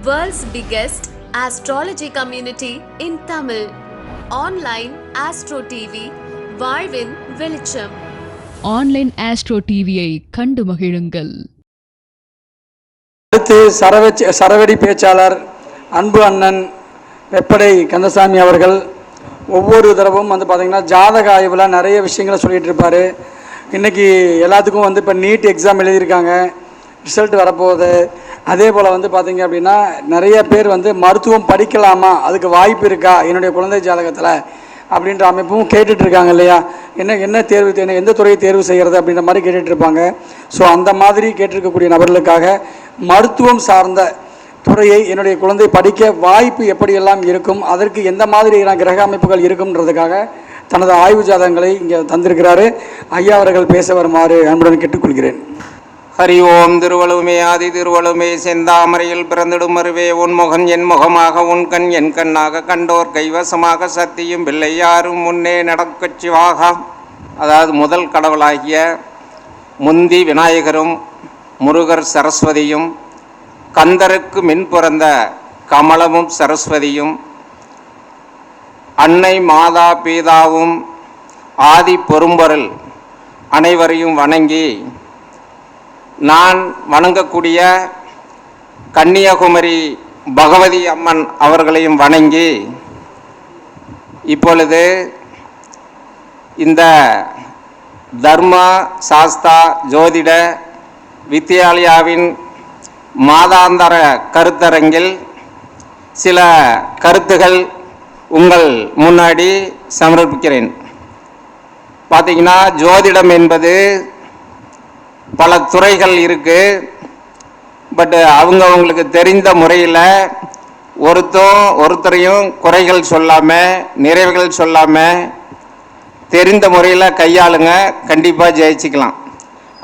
World's biggest astrology community in Tamil. Online Astro TV, வாழ்வின் வெளிச்சம். Online astro டிவியை கண்டு மகிழுங்கள். அடுத்து சரவெடி பேச்சாளர் அன்பு அண்ணன் வெப்படை கந்தசாமி அவர்கள் ஒவ்வொரு தடவும் பார்த்தீங்கன்னா ஜாதக ஆய்வில் நிறைய விஷயங்களை சொல்லிகிட்டு இருப்பார். இன்றைக்கி எல்லாத்துக்கும் இப்போ நீட் எக்ஸாம் எழுதியிருக்காங்க, ரிசல்ட் வரப்போகுது. அதே போல் பார்த்திங்க அப்படின்னா நிறைய பேர் மருத்துவம் படிக்கலாமா, அதுக்கு வாய்ப்பு இருக்கா என்னுடைய குழந்தை ஜாதகத்தில் அப்படின்ற அமைப்பும் கேட்டுட்ருக்காங்க இல்லையா. என்ன தேர்வு, எந்த துறையை தேர்வு செய்கிறது அப்படின்ற மாதிரி கேட்டுட்ருப்பாங்க. ஸோ அந்த மாதிரி கேட்டிருக்கக்கூடிய நபர்களுக்காக மருத்துவம் சார்ந்த துறையை என்னுடைய குழந்தை படிக்க வாய்ப்பு எப்படியெல்லாம் இருக்கும், அதற்கு எந்த மாதிரியான கிரக அமைப்புகள் இருக்கும்ன்றதுக்காக தனது ஆய்வு ஜாதகங்களை இங்கே தந்திருக்கிறாரு. ஐயா அவர்கள் பேச வருமாறு அன்புடன் கேட்டுக்கொள்கிறேன். ஹரி ஓம். திருவழுமே ஆதி திருவழுமே செந்தாமரையில் பிறந்திடும் மருவே உன்முகன் என் முகமாக உன்கண் என் கண்ணாக கண்டோர் கைவசமாக சத்தியும் பிள்ளை யாரும் முன்னே நடக்கச் சிவாக. அதாவது முதல் கடவுளாகிய முந்தி விநாயகரும் முருகர் சரஸ்வதியும் கந்தருக்கு மின் பிறந்த கமலமும் சரஸ்வதியும் அன்னை மாதா பீதாவும் ஆதி பொரும்பொருள் அனைவரையும் வணங்கி நான் வணங்கக்கூடிய கன்னியாகுமரி பகவதி அம்மன் அவர்களையும் வணங்கி இப்பொழுது இந்த தர்ம சாஸ்தா ஜோதிட வித்யாலயாவின் மாதாந்தர கருத்தரங்கில் சில கருத்துகள் உங்கள் முன்னாடி சமர்ப்பிக்கிறேன். பார்த்தீங்கன்னா ஜோதிடம் என்பது பல துறைகள் இருக்குது. பட் அவங்களுக்கு தெரிந்த முறையில் ஒருத்தரையும் குறைகள் சொல்லாமல் நிறைவுகள் சொல்லாமல் தெரிந்த முறையில் கையாளுங்க, கண்டிப்பாக ஜெயிச்சுக்கலாம்.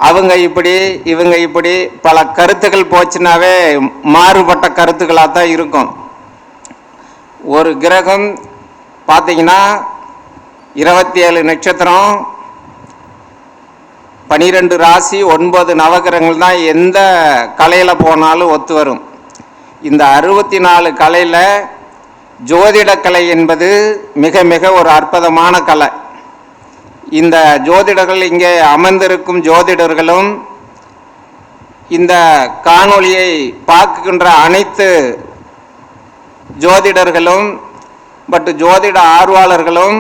அவங்க இப்படி இவங்க இப்படி பல கருத்துக்கள் போச்சுனாவே மாறுபட்ட கருத்துக்களாக தான் இருக்கும். ஒரு கிரகம் பார்த்தீங்கன்னா 27 நட்சத்திரம் 12 ராசி 9 நவகிரகங்கள் தான் எந்த கலையில் போனாலும் ஒத்து வரும். இந்த 64 கலையில் ஜோதிடக்கலை என்பது மிக மிக ஒரு அற்புதமான கலை. இந்த ஜோதிடர்கள் இங்கே அமர்ந்திருக்கும் ஜோதிடர்களும் இந்த காணொளியை பார்க்கின்ற அனைத்து ஜோதிடர்களும் ஜோதிட ஆர்வலர்களும்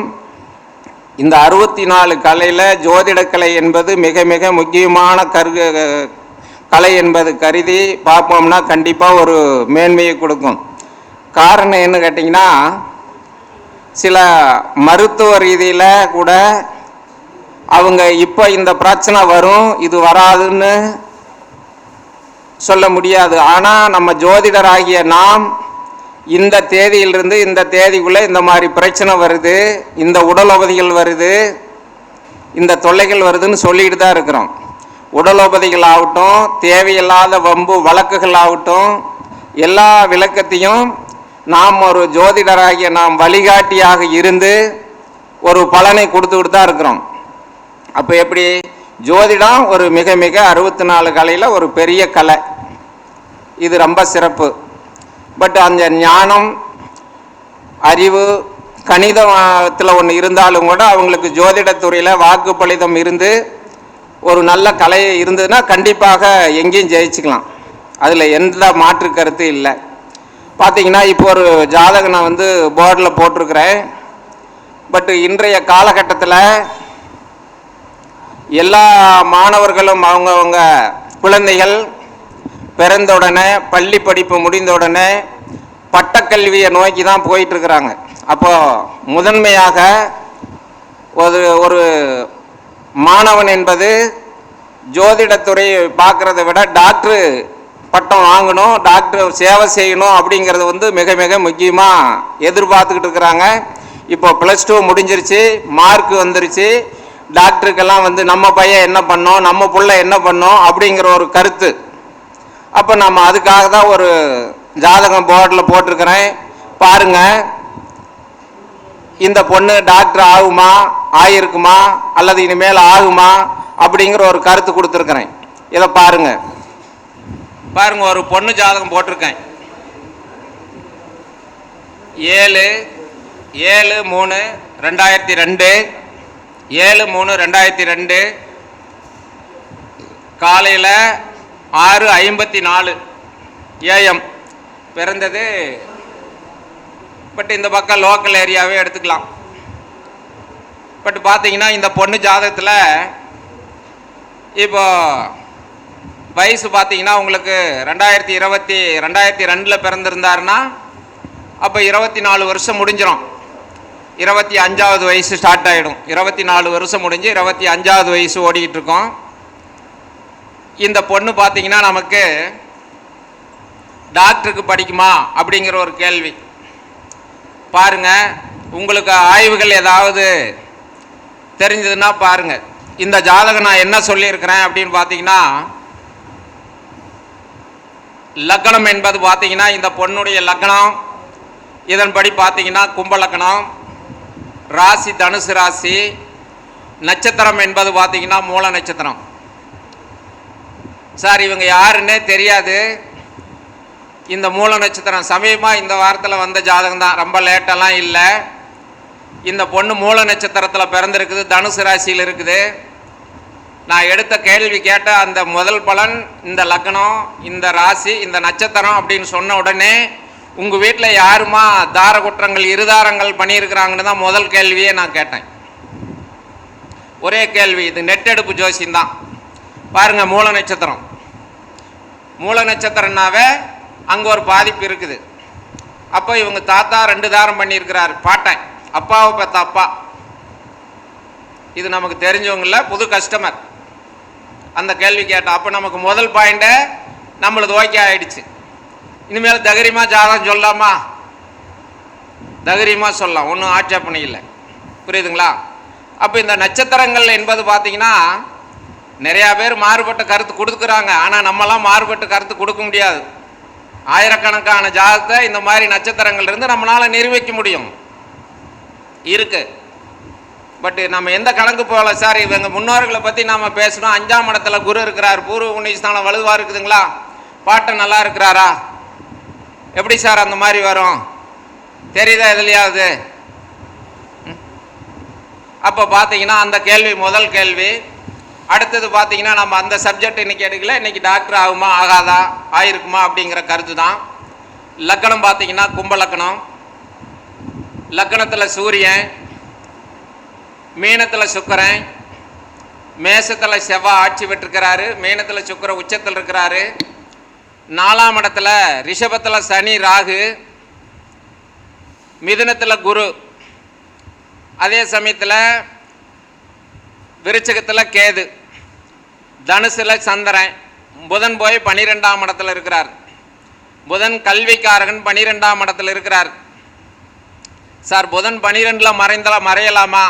இந்த 64 கலையில் ஜோதிடக்கலை என்பது மிக மிக முக்கியமான கலை என்பது கருதி பார்ப்போம்னா கண்டிப்பாக ஒரு மேன்மையை கொடுக்கும். காரணம் என்ன கேட்டிங்கன்னா, சில மருத்துவ ரீதியில் கூட அவங்க இப்போ இந்த பிரச்சனை வரும் இது வராதுன்னு சொல்ல முடியாது. ஆனால் நம்ம ஜோதிடராகிய நாம் இந்த தேதியிலிருந்து இந்த தேதிக்குள்ளே இந்த மாதிரி பிரச்சனை வருது, இந்த உடலோபதிகள் வருது, இந்த தொல்லைகள் வருதுன்னு சொல்லிட்டு தான் இருக்கிறோம். உடலோபதிகள் ஆகட்டும், தேவையில்லாத வம்பு வழக்குகள் ஆகட்டும், எல்லா விளக்கத்தையும் நாம் ஒரு ஜோதிடராகிய நாம் வழிகாட்டியாக இருந்து ஒரு பலனை கொடுத்துக்கிட்டு தான் இருக்கிறோம். அப்போ எப்படி ஜோதிடம் ஒரு மிக மிக 64 கலையில் ஒரு பெரிய கலை, இது ரொம்ப சிறப்பு. பட் அந்த ஞானம் அறிவு கணிதத்தில் ஒன்று இருந்தாலும் கூட அவங்களுக்கு ஜோதிடத்துறையில் வாக்குப்பளிதம் இருந்து ஒரு நல்ல கலை இருந்ததுன்னா கண்டிப்பாக எங்கேயும் ஜெயிச்சுக்கலாம். அதில் எந்த மாற்று கருத்து இல்லை. பார்த்தீங்கன்னா இப்போ ஒரு ஜாதகம் நான் போர்டில் போட்டிருக்கிறேன். பட் இன்றைய காலகட்டத்தில் எல்லா மாணவர்களும் அவங்கவுங்க குழந்தைகள் பிறந்த உடனே பள்ளி படிப்பு முடிந்த உடனே பட்டக்கல்வியை நோக்கி தான் போயிட்டுருக்குறாங்க. அப்போது முதன்மையாக ஒரு மாணவன் என்பது ஜோதிடத்துறையை பார்க்குறத விட டாக்டரு பட்டம் வாங்கணும், டாக்டர் சேவை செய்யணும் அப்படிங்கிறது மிக மிக முக்கியமாக எதிர்பார்த்துக்கிட்டு இருக்கிறாங்க. இப்போ +2 முடிஞ்சிருச்சு, மார்க் வந்துருச்சு, டாக்டருக்கெல்லாம் நம்ம பையன் என்ன பண்ணோம், நம்ம பிள்ளை என்ன பண்ணோம் அப்படிங்கிற ஒரு கருத்து. அப்போ நம்ம அதுக்காக தான் ஒரு ஜாதகம் போர்டில் போட்டிருக்கிறேன். பாருங்கள், இந்த பொண்ணு டாக்டர் ஆகுமா, ஆகிருக்குமா, அல்லது இனிமேல் ஆகுமா அப்படிங்கிற ஒரு கருத்து கொடுத்துருக்குறேன். இதை பாருங்கள். ஒரு பொண்ணு ஜாதகம் போட்டிருக்கேன். 7/3/2002 7/3/2002 காலையில் 6:54 AM பிறந்தது. பட் இந்த பக்கம் லோக்கல் ஏரியாவே எடுத்துக்கலாம். பட் பார்த்தீங்கன்னா இந்த பொண்ணு ஜாதகத்தில் இப்போ வயசு பார்த்தீங்கன்னா உங்களுக்கு 2002 பிறந்திருந்தாருன்னா அப்போ 24 வருஷம் முடிஞ்சிடும். 25வது வயசு ஸ்டார்ட் ஆகிடும். 24 வருஷம் முடிஞ்சு 25வது வயசு ஓடிக்கிட்டு இருக்கோம். இந்த பொண்ணு பார்த்தீங்கன்னா நமக்கு டாக்டருக்கு படிக்குமா அப்படிங்கிற ஒரு கேள்வி பாருங்க. உங்களுக்கு ஆய்வுகள் ஏதாவது தெரிஞ்சதுன்னா பாருங்க. இந்த ஜாதகம் நான் என்ன சொல்லியிருக்கிறேன் அப்படின்னு பார்த்தீங்கன்னா, லக்னம் என்பது பார்த்தீங்கன்னா இந்த பொண்ணுடைய லக்னம், இதன்படி பார்த்தீங்கன்னா கும்ப லக்னம், ராசி தனுசு ராசி, நட்சத்திரம் என்பது பார்த்தீங்கன்னா மூல நட்சத்திரம். சார் இவங்க யாருன்னே தெரியாது. இந்த மூல நட்சத்திரம் சமயமாக இந்த வாரத்தில் வந்த ஜாதகம் தான், ரொம்ப லேட்டெல்லாம் இல்லை. இந்த பொண்ணு மூல நட்சத்திரத்தில் பிறந்திருக்குது, தனுசு ராசியில் இருக்குது. நான் எடுத்த கேள்வி கேட்ட அந்த முதல் பலன் இந்த லக்னம், இந்த ராசி, இந்த நட்சத்திரம் அப்படின்னு சொன்ன உடனே உங்கள் வீட்டில் யாருமா தார குற்றங்கள் இருதாரங்கள் பண்ணியிருக்கிறாங்கன்னு தான் முதல் கேள்வியே நான் கேட்டேன். ஒரே கேள்வி, இது நெட்டெடுப்பு ஜோசியம் பாருங்கள். மூல நட்சத்திரம், மூல நட்சத்திரம்னாவே அங்கே ஒரு பாதிப்பு இருக்குது. அப்போ இவங்க தாத்தா 2 தாரம் பண்ணியிருக்கிறார், பாட்டேன், அப்பாவை பார்த்த அப்பா. இது நமக்கு தெரிஞ்சவங்கள புது கஸ்டமர் அந்த கேள்வி கேட்டோம். அப்போ நமக்கு முதல் பாயிண்ட்டை நம்மளது ஓகே ஆகிடுச்சு. இனிமேல் தைரியமாக ஜாதகம் சொல்லலாமா? தைரியமாக சொல்லலாம், ஒன்றும் ஆட்சேபனை இல்லை. புரியுதுங்களா? அப்போ இந்த நட்சத்திரங்கள் என்பது பார்த்தீங்கன்னா நிறையா பேர் மாறுபட்ட கருத்து கொடுக்குறாங்க. ஆனால் நம்மலாம் மாறுபட்ட கருத்து கொடுக்க முடியாது. ஆயிரக்கணக்கான ஜாதகத்தை இந்த மாதிரி நட்சத்திரங்கள் இருந்து நம்மளால் நிரூபிக்க முடியும் இருக்கு. பட் நம்ம எந்த கணக்கு போகல சார். இவங்க முன்னோர்களை பற்றி நாம் பேசணும். 5ஆம் இடத்துல குரு இருக்கிறார், பூர்வ புண்ணியஸ்தானம் வலுவாக இருக்குதுங்களா, பாட்டு நல்லா இருக்கிறாரா, எப்படி சார் அந்த மாதிரி வரும்? தெரியுதா எதுலையாவது? அப்போ பார்த்தீங்கன்னா அந்த கேள்வி முதல் கேள்வி. அடுத்தது பார்த்தீங்கன்னா நம்ம அந்த சப்ஜெக்ட் இன்றைக்கி எடுக்கல. இன்றைக்கி டாக்டர் ஆகுமா ஆகாதா, ஆயிருக்குமா அப்படிங்கிற கருத்து தான். லக்கணம் பார்த்தீங்கன்னா கும்ப லக்கணம், லக்கணத்தில் சூரியன், மீனத்தில் சுக்கிரன், மேசத்தில் செவ்வாய் ஆட்சி பெற்றிருக்கிறாரு, மீனத்தில் சுக்கிரன் உச்சத்தில் இருக்கிறாரு, 4ஆம் இடத்துல ரிஷபத்தில் சனி ராகு, மிதுனத்தில் குரு, அதே சமயத்தில் விருச்சகத்தில் கேது, தனுசில் சந்திரன், புதன் போய் 12ஆம் இடத்துல இருக்கிறார். புதன் கல்விக்காரகன் 12ஆம் இடத்துல இருக்கிறார். சார் புதன் 12ல் மறையலாமா?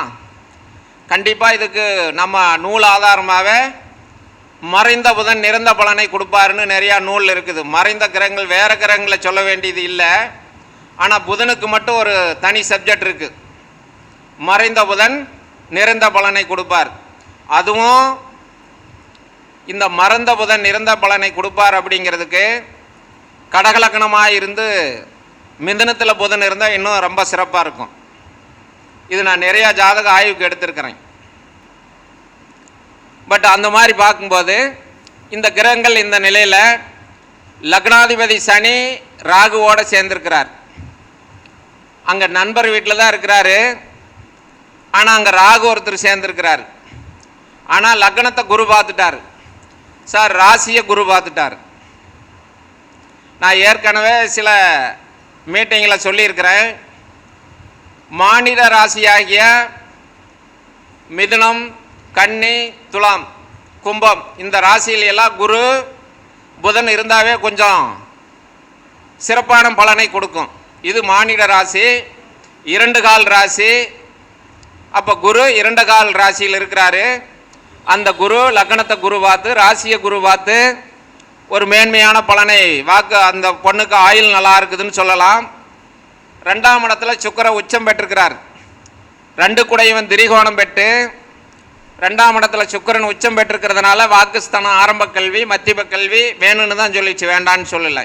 கண்டிப்பாக இதுக்கு நம்ம நூல் ஆதாரமாகவே மறைந்த புதன் நிறந்த பலனை கொடுப்பாருன்னு நிறையா நூல் இருக்குது. மறைந்த கிரகங்கள் வேறு கிரகங்களை சொல்ல வேண்டியது இல்லை. ஆனால் புதனுக்கு மட்டும் ஒரு தனி சப்ஜெக்ட் இருக்குது. மறைந்த புதன் நிறந்த பலனை கொடுப்பார். அதுவும் இந்த மறைந்த புதன் நிறந்த பலனை கொடுப்பார் அப்படிங்கிறதுக்கு கடகலக்கணமாக இருந்து மிதுனத்தில் புதன் இருந்தால் இன்னும் ரொம்ப சிறப்பாக இருக்கும். இது நான் நிறையா ஜாதக ஆய்வுக்கு எடுத்திருக்கிறேன். பட் அந்த மாதிரி பார்க்கும்போது இந்த கிரகங்கள் இந்த நிலையில் லக்னாதிபதி சனி ராகுவோடு சேர்ந்திருக்கிறார். அங்கே நண்பர் வீட்டில் தான் இருக்கிறாரு. ஆனால் அங்கே ராகு ஒருத்தர் சேர்ந்துருக்கிறார். ஆனால் லக்னத்தை குரு பார்த்துட்டார். சார் ராசியை குரு பார்த்துட்டார். நான் ஏற்கனவே சில மீட்டிங்கில் சொல்லியிருக்கிறேன். மாநில ராசியாகிய மிதுனம், கன்னி, துலாம், கும்பம் இந்த ராசியில எல்லாம் குரு புதன் இருந்தாவே கொஞ்சம் சிறப்பான பலனை கொடுக்கும். இது மாநில ராசி, 2 கால் ராசி. அப்போ குரு 2 கால் ராசியில் இருக்கிறாரு. அந்த குரு லக்னத்தை குரு பார்த்து ராசியை குரு பார்த்து ஒரு மேன்மையான பலனை வாக்கு அந்த பொண்ணுக்கு ஆயுள் நல்லா இருக்குதுன்னு சொல்லலாம். 2ஆம் இடத்துல சுக்கிரன் உச்சம் பெற்றிருக்கிறார். 2 குடையவன் திரிகோணம் பெற்று 2ஆம் இடத்துல சுக்கிரன் உச்சம் பெற்றிருக்கிறதுனால வாக்குஸ்தானம், ஆரம்ப கல்வி, மத்திய கல்வி வேணும்னு தான் சொல்லிச்சு, வேண்டான்னு சொல்லலை.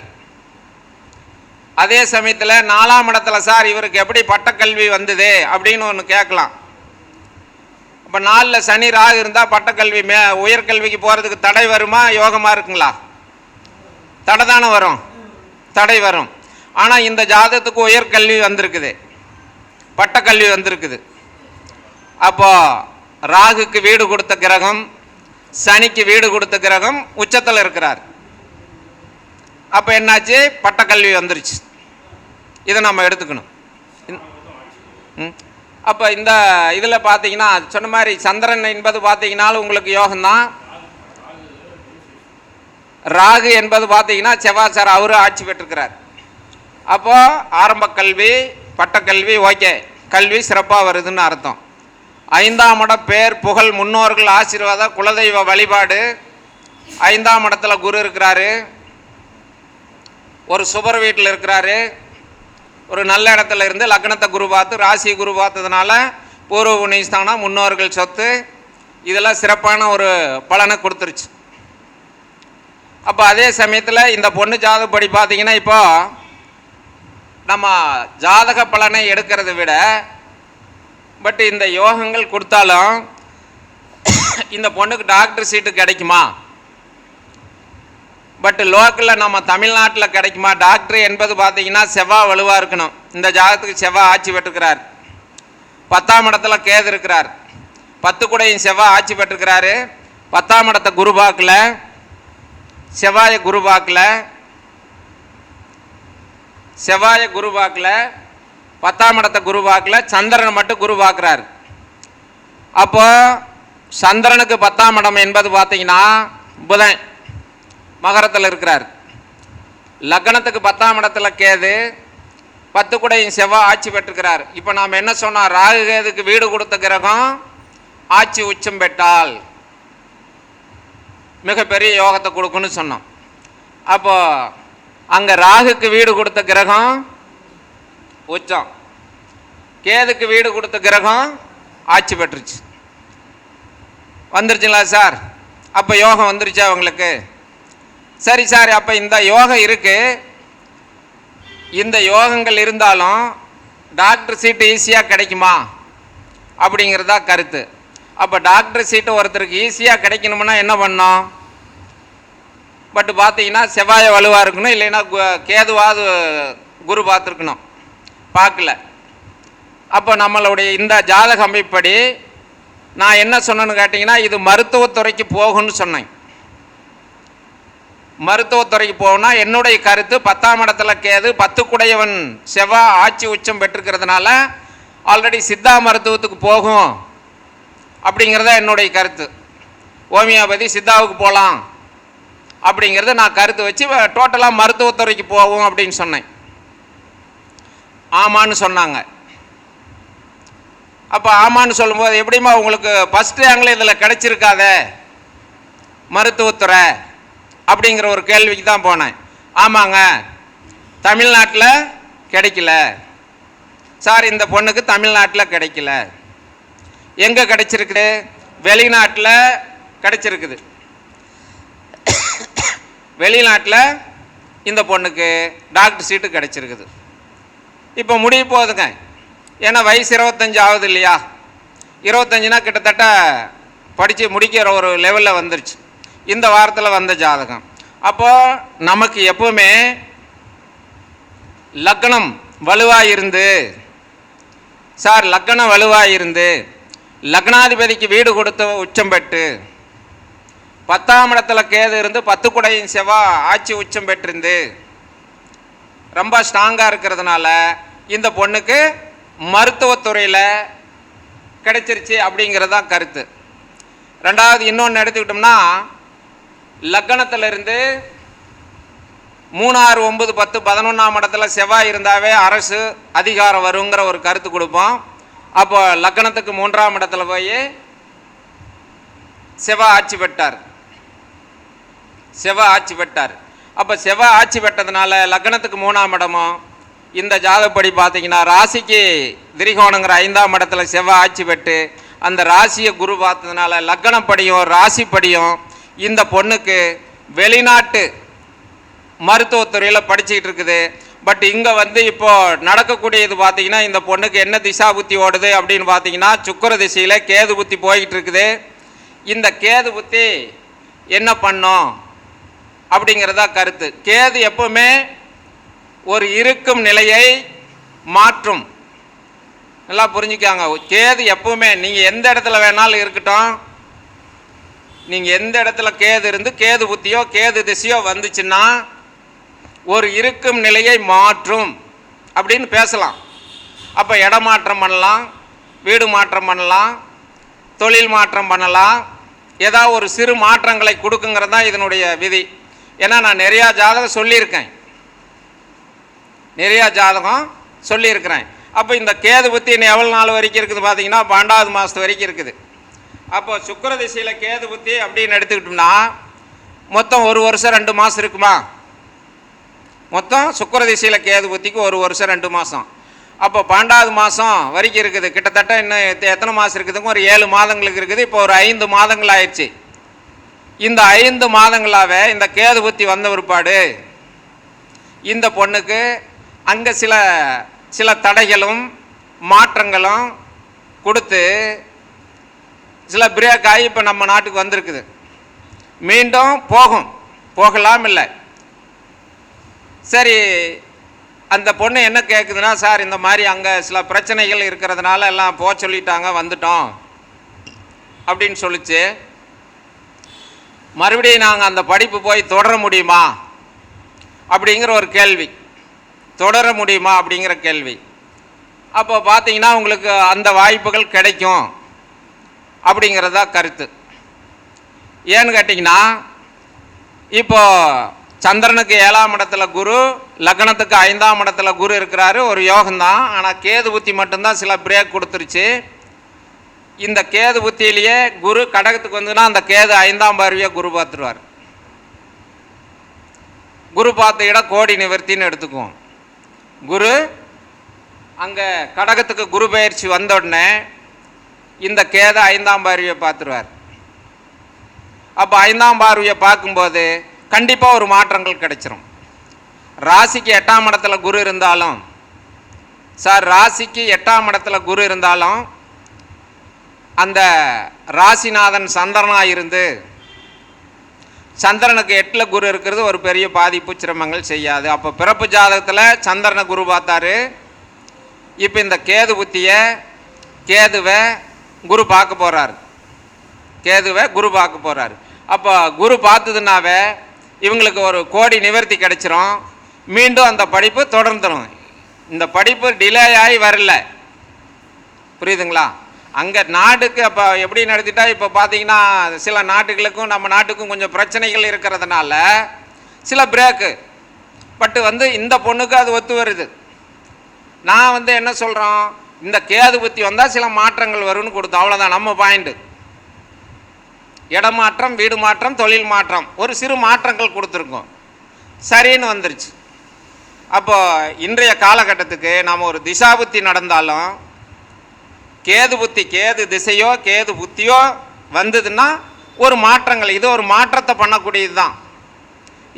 அதே சமயத்தில் 4ஆம் இடத்துல சார் இவருக்கு எப்படி பட்டக்கல்வி வந்தது அப்படின்னு ஒன்று கேட்கலாம். இப்போ 4ல் சனி ராகு இருந்தால் பட்டக்கல்வி உயர்கல்விக்கு போகிறதுக்கு தடை வருமா, யோகமாக இருக்குங்களா? தடை தானே வரும், தடை வரும். ஆனால் இந்த ஜாதகத்துக்கு உயர்கல்வி வந்திருக்குது, பட்டக்கல்வி வந்திருக்குது. அப்போ ராகுக்கு வீடு கொடுத்த கிரகம், சனிக்கு வீடு கொடுத்த கிரகம் உச்சத்தில் இருக்கிறார். அப்போ என்னாச்சு, பட்டக்கல்வி வந்துருச்சு. இதை நம்ம எடுத்துக்கணும். அப்போ இந்த இதில் பார்த்தீங்கன்னா சொன்ன மாதிரி சந்திரன் என்பது பார்த்தீங்கன்னாலும் உங்களுக்கு யோகம்தான். ராகு என்பது பார்த்தீங்கன்னா செவ்வாய் சார் அவரு ஆட்சி பெற்றிருக்கிறார். அப்போது ஆரம்ப கல்வி பட்டக்கல்வி ஓகே, கல்வி சிறப்பாக வருதுன்னு அர்த்தம். 5ஆம் இடம் பேர் புகழ், முன்னோர்கள் ஆசீர்வாதம், குலதெய்வ வழிபாடு. 5ஆம் இடத்துல குரு இருக்கிறாரு, ஒரு சுபர் வீட்டில் இருக்கிறாரு, ஒரு நல்ல இடத்துல இருந்து லக்னத்தை குரு பார்த்து ராசி குரு பார்த்ததுனால பூர்வ புண்ணியஸ்தானம், முன்னோர்கள் சொத்து, இதெல்லாம் சிறப்பான ஒரு பலனை கொடுத்துருச்சு. அப்போ அதே சமயத்தில் இந்த பொண்ணு ஜாதகப்படி பார்த்தீங்கன்னா இப்போ நம்ம ஜாதக பலனை எடுக்கிறத விட பட் இந்த யோகங்கள் கொடுத்தாலும் இந்த பொண்ணுக்கு டாக்டர் சீட்டு கிடைக்குமா, பட் லோக்கலில் நம்ம தமிழ்நாட்டில் கிடைக்குமா? டாக்டர் என்பது பார்த்தீங்கன்னா செவ்வாய் வலுவாக இருக்கணும். இந்த ஜாதகத்துக்கு செவ்வாய் ஆட்சி பெற்றுக்கிறார். 10ஆம் இடத்துல கேது இருக்கிறார், 10 கூடையும் செவ்வாய் ஆட்சி பெற்றுக்கிறாரு. 10ஆம் இடத்தை குரு பார்க்கல, செவ்வாயை குரு பார்க்கல, செவ்வாயை குரு பார்க்கல, 10ஆம் இடத்தை குரு பார்க்கல, சந்திரனை மட்டும் குரு பார்க்குறாரு. அப்போ சந்திரனுக்கு 10ஆம் இடம் என்பது பார்த்தீங்கன்னா புதன் மகரத்தில் இருக்கிறார். லக்னத்துக்கு 10ஆம் இடத்துல கேது, 10 கூடையும் செவ்வாய் ஆட்சி பெற்றுக்கிறார். இப்போ நாம் என்ன சொன்னோம், ராகு கேதுக்கு வீடு கொடுத்த கிரகம் ஆட்சி உச்சம் பெற்றால் மிகப்பெரிய யோகத்தை கொடுக்குன்னு சொன்னோம். அப்போ அங்கே ராகுக்கு வீடு கொடுத்த கிரகம் உச்சம், கேதுக்கு வீடு கொடுத்த கிரகம் ஆட்சி பெற்றுச்சு. வந்துருச்சுங்களா சார்? அப்போ யோகம் வந்துருச்சா உங்களுக்கு? சரி சார், அப்போ இந்த யோகம் இருக்கு, இந்த யோகங்கள் இருந்தாலும் டாக்டர் சீட்டு ஈஸியாக கிடைக்குமா அப்படிங்கிறதா கருத்து. அப்போ டாக்டர் சீட்டு ஒருத்தருக்கு ஈஸியாக கிடைக்கணும்னா என்ன பண்ணோம்? பட் பார்த்தீங்கன்னா செவ்வாயை வலுவாக இருக்கணும், இல்லைன்னா கேதுவாது குரு பார்த்துருக்கணும், பார்க்கல. அப்போ நம்மளுடைய இந்த ஜாதக அமைப்படி நான் என்ன சொன்னேன்னு கேட்டிங்கன்னா, இது மருத்துவத்துறைக்கு போகும்னு சொன்னேன். மருத்துவத்துறைக்கு போகணும்னா என்னுடைய கருத்து 10ஆம் இடத்துல கேது, 10 கூடையவன் செவ்வாய் ஆட்சி உச்சம் பெற்றிருக்கிறதுனால ஆல்ரெடி சித்தா மருத்துவத்துக்கு போகும் அப்படிங்கிறத என்னுடைய கருத்து. ஹோமியோபதி சித்தாவுக்கு போகலாம் அப்படிங்கிறத நான் கருத்து வச்சு டோட்டலாக மருத்துவத்துறைக்கு போகும் அப்படின்னு சொன்னேன். ஆமான்னு சொன்னாங்க. அப்போ ஆமான்னு சொல்லும்போது எப்படிமா உங்களுக்கு ஃபஸ்ட் ரேங்கில் இதில் கிடைச்சிருக்காத மருத்துவத்துறை அப்படிங்கிற ஒரு கேள்விக்கு தான் போனேன். ஆமாங்க, தமிழ்நாட்டில் கிடைக்கல சார், இந்த பொண்ணுக்கு தமிழ்நாட்டில் கிடைக்கல. எங்கே கிடைச்சிருக்குது? வெளிநாட்டில் கிடைச்சிருக்குது. வெளிநாட்டில் இந்த பொண்ணுக்கு டாக்டர் சீட்டு கிடைச்சிருக்குது. இப்போ முடிய போகுதுங்க, ஏன்னா வயசு 25 ஆகுது இல்லையா? 25னா கிட்டத்தட்ட படித்து முடிக்கிற ஒரு லெவலில் வந்துருச்சு. இந்த வாரத்தில் வந்த ஜாதகம். அப்போது நமக்கு எப்பவுமே லக்னம் வலுவாக இருந்து சார், லக்னம் வலுவாக இருந்து லக்னாதிபதிக்கு வீடு கொடுத்த உச்சம் பெற்று 10ஆம் இடத்துல கேது இருந்து 10 கூடையும் செவ்வாய் ஆட்சி உச்சம் பெற்றிருந்து ரொம்ப ஸ்ட்ராங்காக இருக்கிறதுனால இந்த பொண்ணுக்கு மருத்துவத்துறையில் கிடைச்சிருச்சு அப்படிங்கிறது தான் கருத்து. ரெண்டாவது இன்னொன்று எடுத்துக்கிட்டோம்னா, லக்னத்திலிருந்து 3, 6, 9, 10, 11ஆம் இடத்துல செவ்வாய் இருந்தாவே அரசு அதிகாரம் வருங்கிற ஒரு கருத்து கொடுப்போம். அப்போ லக்னத்துக்கு 3ஆம் இடத்துல போய் செவ்வாய் ஆட்சி பெற்றார். செவ்வாய் ஆட்சி பெற்றார். அப்போ செவ்வாய் ஆட்சி பெற்றதுனால லக்னத்துக்கு 3ஆம் இடமும் இந்த ஜாதகப்படி பார்த்தீங்கன்னா ராசிக்கு திரிகோணங்கிற 5ஆம் இடத்துல செவ்வாய் ஆட்சி பெற்று அந்த ராசியை குரு பார்த்ததுனால லக்னப்படியும் ராசிப்படியும் இந்த பொண்ணுக்கு வெளிநாட்டு மருத்துவத்துறையில் படிச்சுக்கிட்டு இருக்குது. பட் இங்கே வந்து இப்போது நடக்கக்கூடியது பார்த்தீங்கன்னா இந்த பொண்ணுக்கு என்ன திசா புத்தி ஓடுது அப்படின்னு பார்த்தீங்கன்னா சுக்கிர திசையில் கேது புத்தி போய்கிட்டு இருக்குது. இந்த கேது புத்தி என்ன பண்ணும் அப்படிங்கிறதா கருத்து. கேது எப்பவுமே ஒரு இருக்கும் நிலையை மாற்றும். நல்லா புரிஞ்சுக்காங்க. கேது எப்பவுமே நீங்கள் எந்த இடத்துல வேணாலும் இருக்கட்டும், நீங்கள் எந்த இடத்துல கேது இருந்து கேது புத்தியோ கேது திசையோ வந்துச்சுன்னா ஒரு இருக்கும் நிலையை மாற்றும் அப்படின்னு பேசலாம். அப்போ இடமாற்றம் பண்ணலாம், வீடு மாற்றம் பண்ணலாம், தொழில் மாற்றம் பண்ணலாம், ஏதாவது ஒரு சிறு மாற்றங்களை கொடுக்குங்கிறது தான் இதனுடைய விதி. ஏன்னா நான் நிறையா ஜாதகம் சொல்லியிருக்கேன். அப்போ இந்த கேது புத்தி இன்னும் எவ்வளோ நாள் வரைக்கும் இருக்குது பார்த்தீங்கன்னா 12வது மாதத்து வரைக்கும் இருக்குது. அப்போ சுக்கிர திசையில் கேது புத்தி அப்படின்னு எடுத்துக்கிட்டோம்னா மொத்தம் 1 வருஷம் 2 மாதம் இருக்குமா? மொத்தம் சுக்கிர திசையில் கேது புத்திக்கு 1 வருஷம் 2 மாதம். அப்போ 12வது மாதம் வரைக்கும் இருக்குது. கிட்டத்தட்ட இன்னும் எத்தனை மாதம் இருக்குதுங்க? ஒரு 7 மாதங்களுக்கு இருக்குது. இப்போ ஒரு 5 மாதங்கள் ஆயிடுச்சு. இந்த 5 மாதங்களாகவே இந்த கேது புத்தி வந்த பிற்பாடு இந்த பொண்ணுக்கு அங்கே சில தடைகளும் மாற்றங்களும் கொடுத்து சில பிரேக் ஆகி இப்போ நம்ம நாட்டுக்கு வந்திருக்குது. மீண்டும் போகலாம் இல்லை. சரி, அந்த பொண்ணு என்ன கேட்குதுன்னா, சார் இந்த மாதிரி அங்கே சில பிரச்சனைகள் இருக்கிறதுனால எல்லாம் போக சொல்லிட்டாங்க, வந்துட்டோம் அப்படின்னு சொல்லிச்சு. மறுபடியும் நாங்கள் அந்த படிப்பு போய் தொடர முடியுமா அப்படிங்கிற ஒரு கேள்வி. அப்போ பார்த்தீங்கன்னா உங்களுக்கு அந்த வாய்ப்புகள் கிடைக்கும் அப்படிங்கிறதா கருத்து. ஏன்னு கேட்டிங்கன்னா, இப்போ சந்திரனுக்கு 7ஆம் இடத்துல குரு, லக்னத்துக்கு 5ஆம் இடத்துல குரு இருக்கிறாரு, ஒரு யோகம்தான். ஆனால் கேது புத்தி மட்டும்தான் சில பிரேக் கொடுத்துருச்சு. இந்த கேது புத்தியிலேயே குரு கடகத்துக்கு வந்துன்னா அந்த கேது 5ஆம் பார்வையாக குரு பார்த்துருவார். குரு பார்த்த இடம் கோடி நிவர்த்தின்னு எடுத்துக்குவோம். குரு அங்கே கடகத்துக்கு குரு பயிற்சி வந்த உடனே இந்த கேது 5ஆம் பார்வையை பார்த்துருவார். அப்போ 5ஆம் பார்வையை பார்க்கும்போது கண்டிப்பாக ஒரு மாற்றங்கள் கிடைச்சிரும். ராசிக்கு 8ஆம் இடத்துல குரு இருந்தாலும், ராசிக்கு 8ஆம் இடத்துல குரு இருந்தாலும் அந்த ராசிநாதன் சந்திரனாக இருந்து, சந்திரனுக்கு 8ல் குரு இருக்கிறது ஒரு பெரிய பாதிப்பு சிரமங்கள் செய்யாது. அப்போ பிறப்பு ஜாதகத்தில் சந்திரனை குரு பார்த்தாரு. இப்போ இந்த கேது புத்தியை கேதுவை குரு பார்க்க போகிறாரு. அப்போ குரு பார்த்ததுனாவே இவங்களுக்கு ஒரு கோடி நிவர்த்தி கிடைச்சிரும். மீண்டும் அந்த படிப்பு தொடர்ந்துடும். இந்த படிப்பு டிலே ஆகி வரல, புரியுதுங்களா? அங்கே நாட்டுக்கு அப்போ எப்படி நடத்திட்டா, இப்போ பார்த்தீங்கன்னா சில நாட்டுகளுக்கும் நம்ம நாட்டுக்கும் கொஞ்சம் பிரச்சனைகள் இருக்கிறதுனால சில பிரேக்கு பட்டு வந்து இந்த பொண்ணுக்கு அது ஒத்து வருது. நான் என்ன சொல்கிறோம், இந்த கேது புத்தி வந்தால் சில மாற்றங்கள் வரும்னு கொடுத்தோம், அவ்வளோதான் நம்ம பாயிண்ட்டு. இடமாற்றம், வீடு மாற்றம், தொழில் மாற்றம், ஒரு சிறு மாற்றங்கள் கொடுத்துருக்கோம், சரின்னு வந்துருச்சு. அப்போ இன்றைய காலகட்டத்துக்கு நாம் ஒரு திசாபுத்தி நடந்தாலும் கேது புத்தி, கேது திசையோ கேது புத்தியோ வந்ததுன்னா ஒரு மாற்றங்கள், இது ஒரு மாற்றத்தை பண்ணக்கூடியது தான்.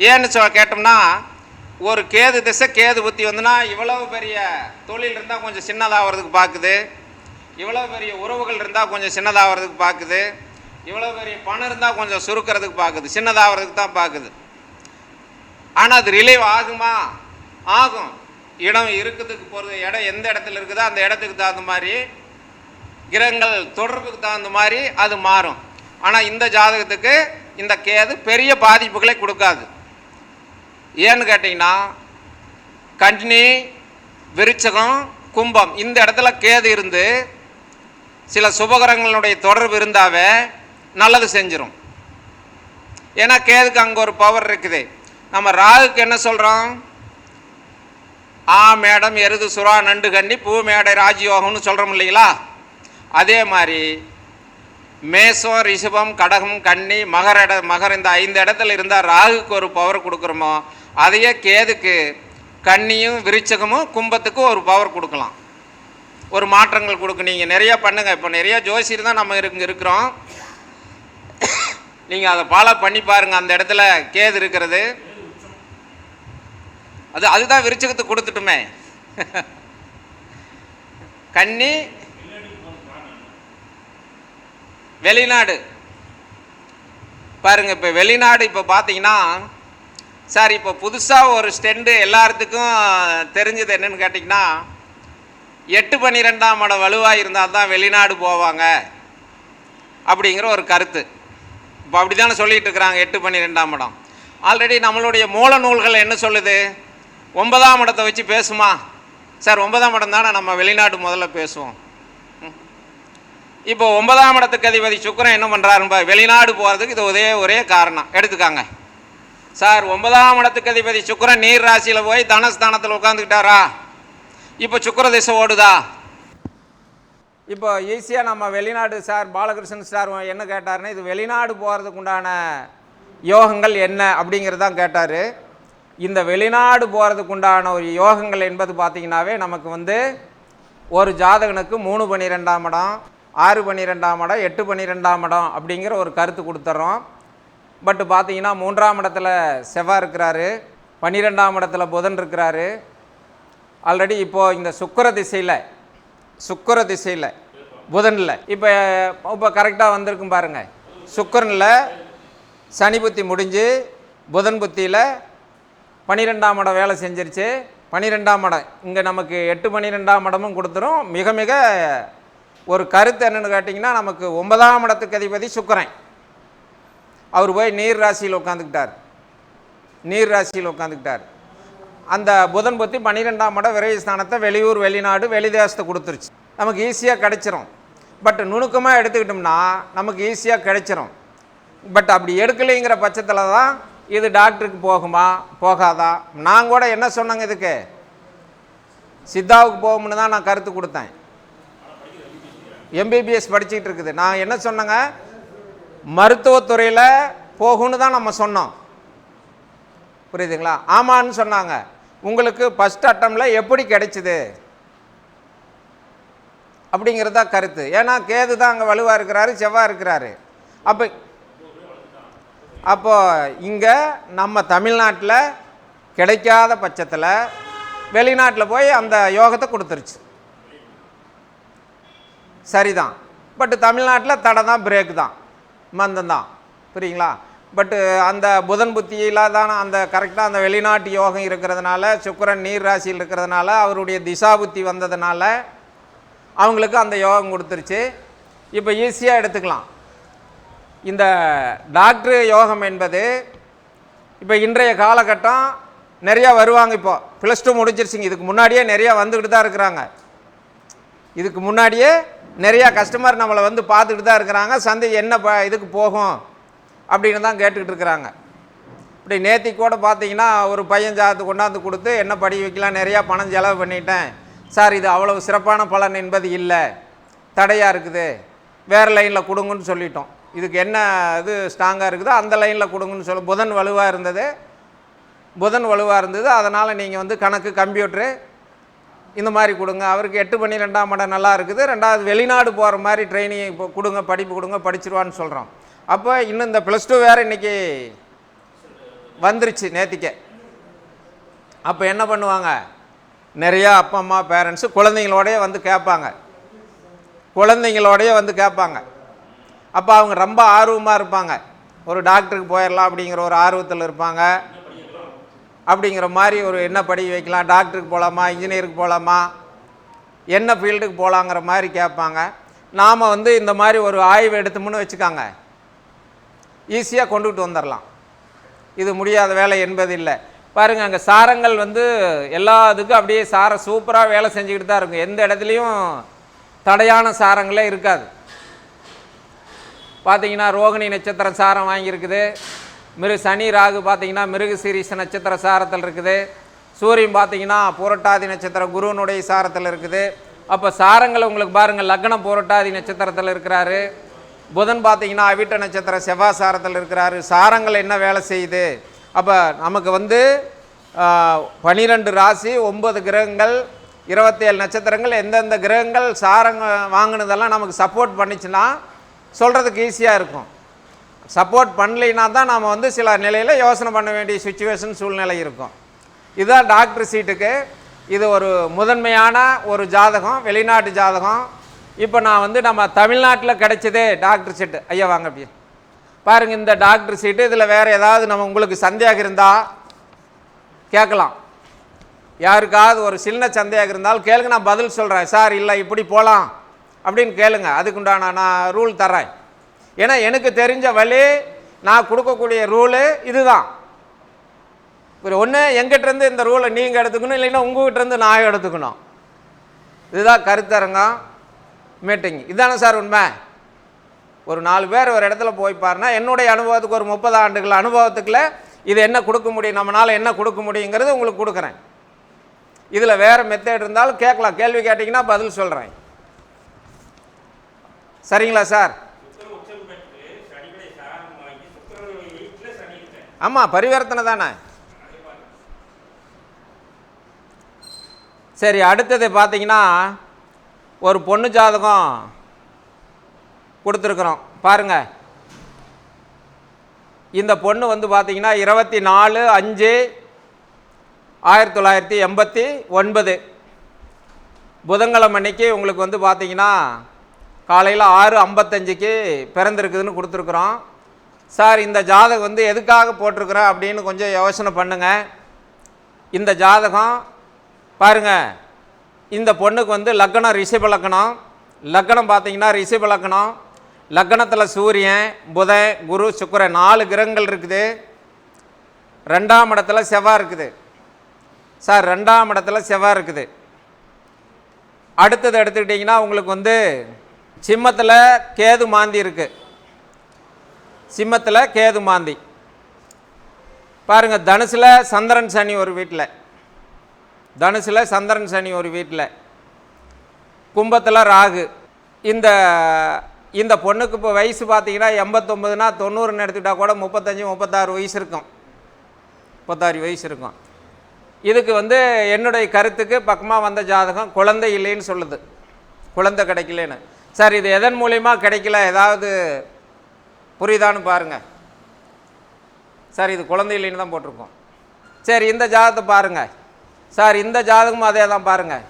ஏன்னு கேட்டோம்னா, ஒரு கேது திசை கேது புத்தி வந்துன்னா இவ்வளவு பெரிய தொழில் இருந்தால் கொஞ்சம் சின்னதாகிறதுக்கு பார்க்குது, இவ்வளோ பெரிய உறவுகள் இருந்தால் கொஞ்சம் சின்னதாகிறதுக்கு பார்க்குது, இவ்வளோ பெரிய பணம் இருந்தால் கொஞ்சம் சுருக்கிறதுக்கு பார்க்குது, சின்னதாகிறதுக்கு தான் பார்க்குது. ஆனால் அது ரிலீவ் ஆகுமா? ஆகும். இடம் இருக்கிறதுக்கு போகிறது, இடம் எந்த இடத்துல இருக்குதோ அந்த இடத்துக்கு தகுந்த மாதிரி, கிரகங்கள் தொடர்புக்கு தகுந்த மாதிரி அது மாறும். ஆனால் இந்த ஜாதகத்துக்கு இந்த கேது பெரிய பாதிப்புகளை கொடுக்காது. ஏன்னு கேட்டிங்கன்னா, கன்னி, விருச்சகம், கும்பம் இந்த இடத்துல கேது இருந்து சில சுபகிரகங்களுடைய தொடர்பு இருந்தாவே நல்லது செஞ்சிடும். ஏன்னா கேதுக்கு அங்கே ஒரு பவர் இருக்குது. நம்ம ராகுக்கு என்ன சொல்கிறோம்? மேடம் எருது சுறா நண்டு கன்னி பூ மேடை ராஜயோகம்னு சொல்கிறோம் இல்லைங்களா? அதே மாதிரி மேசம், ரிஷபம், கடகம், கன்னி, மகர இந்த 5 இடத்துல இருந்தால் ராகுக்கு ஒரு பவர் கொடுக்குறோமோ, அதையே கேதுக்கு கன்னியும் விருச்சகமும் கும்பத்துக்கு ஒரு பவர் கொடுக்கலாம், ஒரு மாற்றங்கள் கொடுக்க. நீங்கள் நிறையா பண்ணுங்கள். இப்போ நிறையா ஜோசியர் தான் நம்ம இருக்கிறோம். நீங்கள் அதை ஃபாலோ பண்ணி பாருங்கள். அந்த இடத்துல கேது இருக்கிறது, அதுதான் விருச்சிகத்துக்கு கொடுத்துட்டுமே. கன்னி வெளிநாடு பாருங்க. இப்போ வெளிநாடு இப்போ பார்த்தீங்கன்னா சார், இப்போ புதுசாக ஒரு ஸ்டெண்டு எல்லாத்துக்கும் தெரிஞ்சது என்னன்னு கேட்டிங்கன்னா, 8-12ஆம் இடம் வலுவாக இருந்தால் தான் வெளிநாடு போவாங்க அப்படிங்கிற ஒரு கருத்து. இப்போ அப்படி தானே சொல்லிகிட்டு இருக்கிறாங்க. 8-12ஆம் இடம் ஆல்ரெடி நம்மளுடைய மூல நூல்கள் என்ன சொல்லுது? 9ஆம் இடத்தை வச்சு பேசுமா சார்? 9ஆம் இடம் தானே நம்ம வெளிநாடு முதல்ல பேசுவோம். இப்போ 9ஆம் இடத்துக்கு அதிபதி சுக்கிரன் என்ன பண்ணுறாருப்பா? வெளிநாடு போகிறதுக்கு இது ஒரே காரணம் எடுத்துக்காங்க சார். 9ஆம் இடத்துக்கு அதிபதி சுக்கிரன் நீர் ராசியில் போய் தனஸ்தானத்தில் உட்காந்துக்கிட்டாரா? இப்போ சுக்கிர திசை ஓடுதா? இப்போ ஈஸியாக நம்ம வெளிநாடு சார் பாலகிருஷ்ணன் சார் என்ன கேட்டாருன்னா, இது வெளிநாடு போகிறதுக்கு உண்டான யோகங்கள் என்ன அப்படிங்கிறதான் கேட்டார். இந்த வெளிநாடு போகிறதுக்கு உண்டான ஒரு யோகங்கள் என்பது பார்த்திங்கனாவே நமக்கு வந்து ஒரு ஜாதகனுக்கு 3-12ஆம் இடம், 6-12ஆம் இடம், 8-12ஆம் இடம் அப்படிங்கிற ஒரு கருத்து கொடுத்துட்றோம். பட்டு பார்த்தீங்கன்னா 3ஆம் இடத்துல செவ்வாய் இருக்கிறாரு, 12ஆம் இடத்துல புதன் இருக்கிறாரு. ஆல்ரெடி இப்போது இந்த சுக்கிர திசையில் புதனில் இப்போ கரெக்டாக வந்திருக்கும் பாருங்கள். சுக்கிரனில் சனி புத்தி முடிஞ்சு புதன் புத்தியில் 12ஆம் இடம் வேலை செஞ்சிருச்சு. 12ஆம் இடம் இங்கே நமக்கு 8-12ஆம் இடமும் கொடுத்துரும். மிக மிக ஒரு கருத்து என்னென்னு கேட்டிங்கன்னா, நமக்கு 9ஆம் இடத்துக்கு அதிபதி சுக்கிரன் அவர் போய் நீர் ராசியில் உட்காந்துக்கிட்டார். அந்த புதன் புத்தி 12ஆம் இடம் விரயஸ்தானத்தை வெளியூர் வெளிநாடு வெளிதேசத்தை கொடுத்துருச்சு. நமக்கு ஈஸியாக கிடைச்சிரும். பட் நுணுக்கமாக எடுத்துக்கிட்டோம்னா நமக்கு ஈஸியாக கிடைச்சிரும். பட் அப்படி எடுக்கலைங்கிற பட்சத்தில் தான் இது டாக்டருக்கு போகுமா போகாதா. நான் கூட என்ன சொன்னேங்க, இதுக்கு சித்தாவுக்கு போகும்னு தான் நான் கருத்து கொடுத்தேன். எம்பிபிஎஸ் படிச்சுக்கிட்டு இருக்குது. நான் என்ன சொன்னேங்க, மருத்துவத்துறையில் போகும்னு தான் நம்ம சொன்னோம். புரியுதுங்களா? ஆமான்னு சொன்னாங்க. உங்களுக்கு ஃபஸ்ட் அட்டம்ல எப்படி கிடைச்சிது அப்படிங்கிறதா கருத்து. ஏன்னா கேது தான் அங்கே வலுவாக இருக்கிறாரு, செவ்வாய் இருக்கிறாரு. அப்போ இங்கே நம்ம தமிழ்நாட்டில் கிடைக்காத பட்சத்தில் வெளிநாட்டில் போய் அந்த யோகத்தை கொடுத்துருச்சு. சரிதான். பட்டு தமிழ்நாட்டில் தடை தான், பிரேக் தான், மந்தம் தான். புரியுங்களா? பட்டு அந்த புதன் புத்தியில் தான் அந்த கரெக்டாக அந்த வெளிநாட்டு யோகம் இருக்கிறதுனால, சுக்கிரன் நீர் ராசியில் இருக்கிறதுனால, அவருடைய திசா புத்தி வந்ததுனால அவங்களுக்கு அந்த யோகம் கொடுத்துருச்சு. இப்போ ஈஸியாக எடுத்துக்கலாம். இந்த டாக்டர் யோகம் என்பது இப்போ இன்றைய காலகட்டம் நிறையா வருவாங்க. இப்போ +2 முடிஞ்சிருச்சுங்க. இதுக்கு முன்னாடியே நிறையா வந்துக்கிட்டு தான் இருக்கிறாங்க. இதுக்கு முன்னாடியே நிறையா கஸ்டமர் நம்மளை வந்து பார்த்துக்கிட்டு தான் இருக்கிறாங்க. சந்தை என்ன இதுக்கு போகும் அப்படின்னு தான் கேட்டுக்கிட்டு இருக்கிறாங்க. இப்படி நேத்திக்கு கூட பார்த்தீங்கன்னா ஒரு பையன் ஜாதகத்தை கொண்டாந்து கொடுத்து என்ன படி வைக்கலாம், நிறையா பணம் செலவு பண்ணிட்டேன் சார், இது அவ்வளவு சிறப்பான பலன் என்பது இல்லை, தடையாக இருக்குது, வேறு லைனில் கொடுங்கன்னு சொல்லிட்டோம். இதுக்கு என்ன இது ஸ்ட்ராங்காக இருக்குதோ அந்த லைனில் கொடுங்கன்னு சொல்லி புதன் வலுவாக இருந்தது. அதனால் நீங்கள் வந்து கணக்கு, கம்ப்யூட்ரு இந்த மாதிரி கொடுங்க. அவருக்கு 8-12ஆம் இடம் நல்லா இருக்குது. 2வது வெளிநாடு போகிற மாதிரி ட்ரைனிங் இப்போ கொடுங்க, படிப்பு கொடுங்க, படிச்சிருவான்னு சொல்கிறோம். அப்போ இன்னும் இந்த +2 வேறு இன்றைக்கி வந்துருச்சு நேத்திக்கே. அப்போ என்ன பண்ணுவாங்க, நிறையா அப்பா அம்மா பேரண்ட்ஸு குழந்தைங்களோடையே வந்து கேட்பாங்க. அப்போ அவங்க ரொம்ப ஆர்வமாக இருப்பாங்க. ஒரு டாக்டருக்கு போயிடலாம் அப்படிங்கிற ஒரு ஆர்வத்தில் இருப்பாங்க. அப்படிங்கிற மாதிரி ஒரு என்ன படிக்க வைக்கலாம், டாக்டருக்கு போகலாமா, இன்ஜினியருக்கு போகலாமா, என்ன ஃபீல்டுக்கு போகலாங்கிற மாதிரி கேட்பாங்க. நாம் வந்து இந்த மாதிரி ஒரு ஆய்வு எடுத்தோம்னு வச்சுக்காங்க, ஈஸியாக கொண்டுகிட்டு வந்துடலாம். இது முடியாத வேலை என்பது இல்லை. பாருங்கள், அங்கே சாரங்கள் வந்து எல்லா இதுக்கும் அப்படியே சூப்பராக வேலை செஞ்சுக்கிட்டு தான் இருக்கும். எந்த இடத்துலையும் தடையான சாரங்களே இருக்காது. பார்த்தீங்கன்னா ரோகிணி நட்சத்திரம் சாரம் வாங்கியிருக்குது. சனி ராகு பார்த்தீங்கன்னா மிருகசீரிஷ நட்சத்திர சாரத்தில் இருக்குது. சூரியன் பார்த்தீங்கன்னா புரட்டாதி நட்சத்திரம் குருவனுடைய சாரத்தில் இருக்குது. அப்போ சாரங்கள் உங்களுக்கு பாருங்கள், லக்னம் புரட்டாதி நட்சத்திரத்தில் இருக்கிறாரு. புதன் பார்த்தீங்கன்னா அவிட்ட நட்சத்திர செவ்வாய் சாரத்தில் இருக்கிறாரு. சாரங்கள் என்ன வேலை செய்யுது? அப்போ நமக்கு வந்து 12 ராசி, 9 கிரகங்கள், 27 நட்சத்திரங்கள், எந்தெந்த கிரகங்கள் சாரங்க வாங்கினதெல்லாம் நமக்கு சப்போர்ட் பண்ணிச்சுன்னா சொல்கிறதுக்கு ஈஸியாக இருக்கும். சப்போர்ட் பண்ணலைன்னா தான் நாம் வந்து சில நிலையில் யோசனை பண்ண வேண்டிய சூழ்நிலை இருக்கும். இதுதான் டாக்டர் சீட்டுக்கு இது ஒரு முதன்மையான ஒரு ஜாதகம், வெளிநாட்டு ஜாதகம். இப்போ நான் வந்து நம்ம தமிழ்நாட்டில் கிடைச்சதே டாக்டர் சீட்டு. ஐயா வாங்க அப்படியே பாருங்கள், இந்த டாக்டர் சீட்டு. இதில் வேறு ஏதாவது நம்ம உங்களுக்கு சந்தேகம் இருந்தால் கேட்கலாம். யாருக்காவது ஒரு சின்ன சந்தேகம் இருந்தாலும் கேளுங்க, நான் பதில் சொல்கிறேன். சார் இல்லை இப்படி போகலாம் அப்படின்னு கேளுங்க, அதுக்குண்டான நான் ரூல் தர்றேன். ஏன்னா எனக்கு தெரிஞ்ச வழி நான் கொடுக்கக்கூடிய ரூலு இதுதான். ஒன்று எங்கிட்டேருந்து இந்த ரூலை நீங்கள் எடுத்துக்கணும், இல்லைன்னா உங்கள்கிட்டருந்து நான் எடுத்துக்கணும். இதுதான் கருத்தரங்கம் மீட்டிங். இதுதானே சார் உண்மை? ஒரு 4 பேர் ஒரு இடத்துல போய் பாருன்னா என்னுடைய அனுபவத்துக்கு ஒரு 30 ஆண்டுகள் அனுபவத்துக்குள்ள இது என்ன கொடுக்க முடியும், நம்மளால் என்ன கொடுக்க முடியுங்கிறது உங்களுக்கு கொடுக்குறேன். இதில் வேறு மெத்தட் இருந்தாலும் கேட்கலாம், கேள்வி கேட்டிங்கன்னா பதில் சொல்கிறேன். சரிங்களா சார்? ஆமாம், பரிவர்த்தனை தானே. சரி, அடுத்தது பார்த்தீங்கன்னா ஒரு பொண்ணு ஜாதகம் கொடுத்துருக்குறோம் பாருங்கள். இந்த பொண்ணு வந்து பார்த்தீங்கன்னா 24/5/1989 புதன்கிழமை அன்னைக்கு உங்களுக்கு வந்து பார்த்தீங்கன்னா காலையில் 6:55க்கு பிறந்திருக்குதுன்னு கொடுத்துருக்குறோம். சார் இந்த ஜாதகம் வந்து எதுக்காக போட்டிருக்குறேன் அப்படின்னு கொஞ்சம் யோசனை பண்ணுங்கள். இந்த ஜாதகம் பாருங்கள், இந்த பொண்ணுக்கு வந்து லக்னம் ரிஷப லக்னம். லக்னம் பார்த்தீங்கன்னா ரிஷப லக்னம். லக்னத்தில் சூரியன், புதன், குரு, சுக்கிரன் 4 கிரகங்கள் இருக்குது. 2ஆம் இடத்துல செவ்வாய் இருக்குது. சார் 2ஆம் இடத்துல செவ்வாய் இருக்குது. அடுத்தது எடுத்துக்கிட்டிங்கன்னா உங்களுக்கு வந்து சிம்மத்தில் கேது மாந்தி இருக்குது. சிம்மத்தில் கேது மாந்தி பாருங்கள். தனுசில் சந்திரன் சனி ஒரு வீட்டில், தனுசில் சந்திரன் சனி ஒரு வீட்டில், கும்பத்தில் ராகு. இந்த பொண்ணுக்கு இப்போ வயசு பார்த்தீங்கன்னா 89னா 90ன்னு எடுத்துக்கிட்டால் கூட 35-36 வயசு இருக்கும், 36 வயசு இருக்கும். இதுக்கு வந்து என்னுடைய கருத்துக்கு பக்கமாக வந்த ஜாதகம் குழந்தை இல்லைன்னு சொல்லுது, குழந்தை கிடைக்கலன்னு. சார் இது எதன் மூலிமா கிடைக்கல, ஏதாவது புரியுதான்னு பாருங்கள். சார் இது குழந்தை இல்லைன்னு தான் போட்டிருக்கோம். சரி இந்த ஜாதகத்தை பாருங்கள். சார் இந்த ஜாதகமும் அதே தான் பாருங்கள்.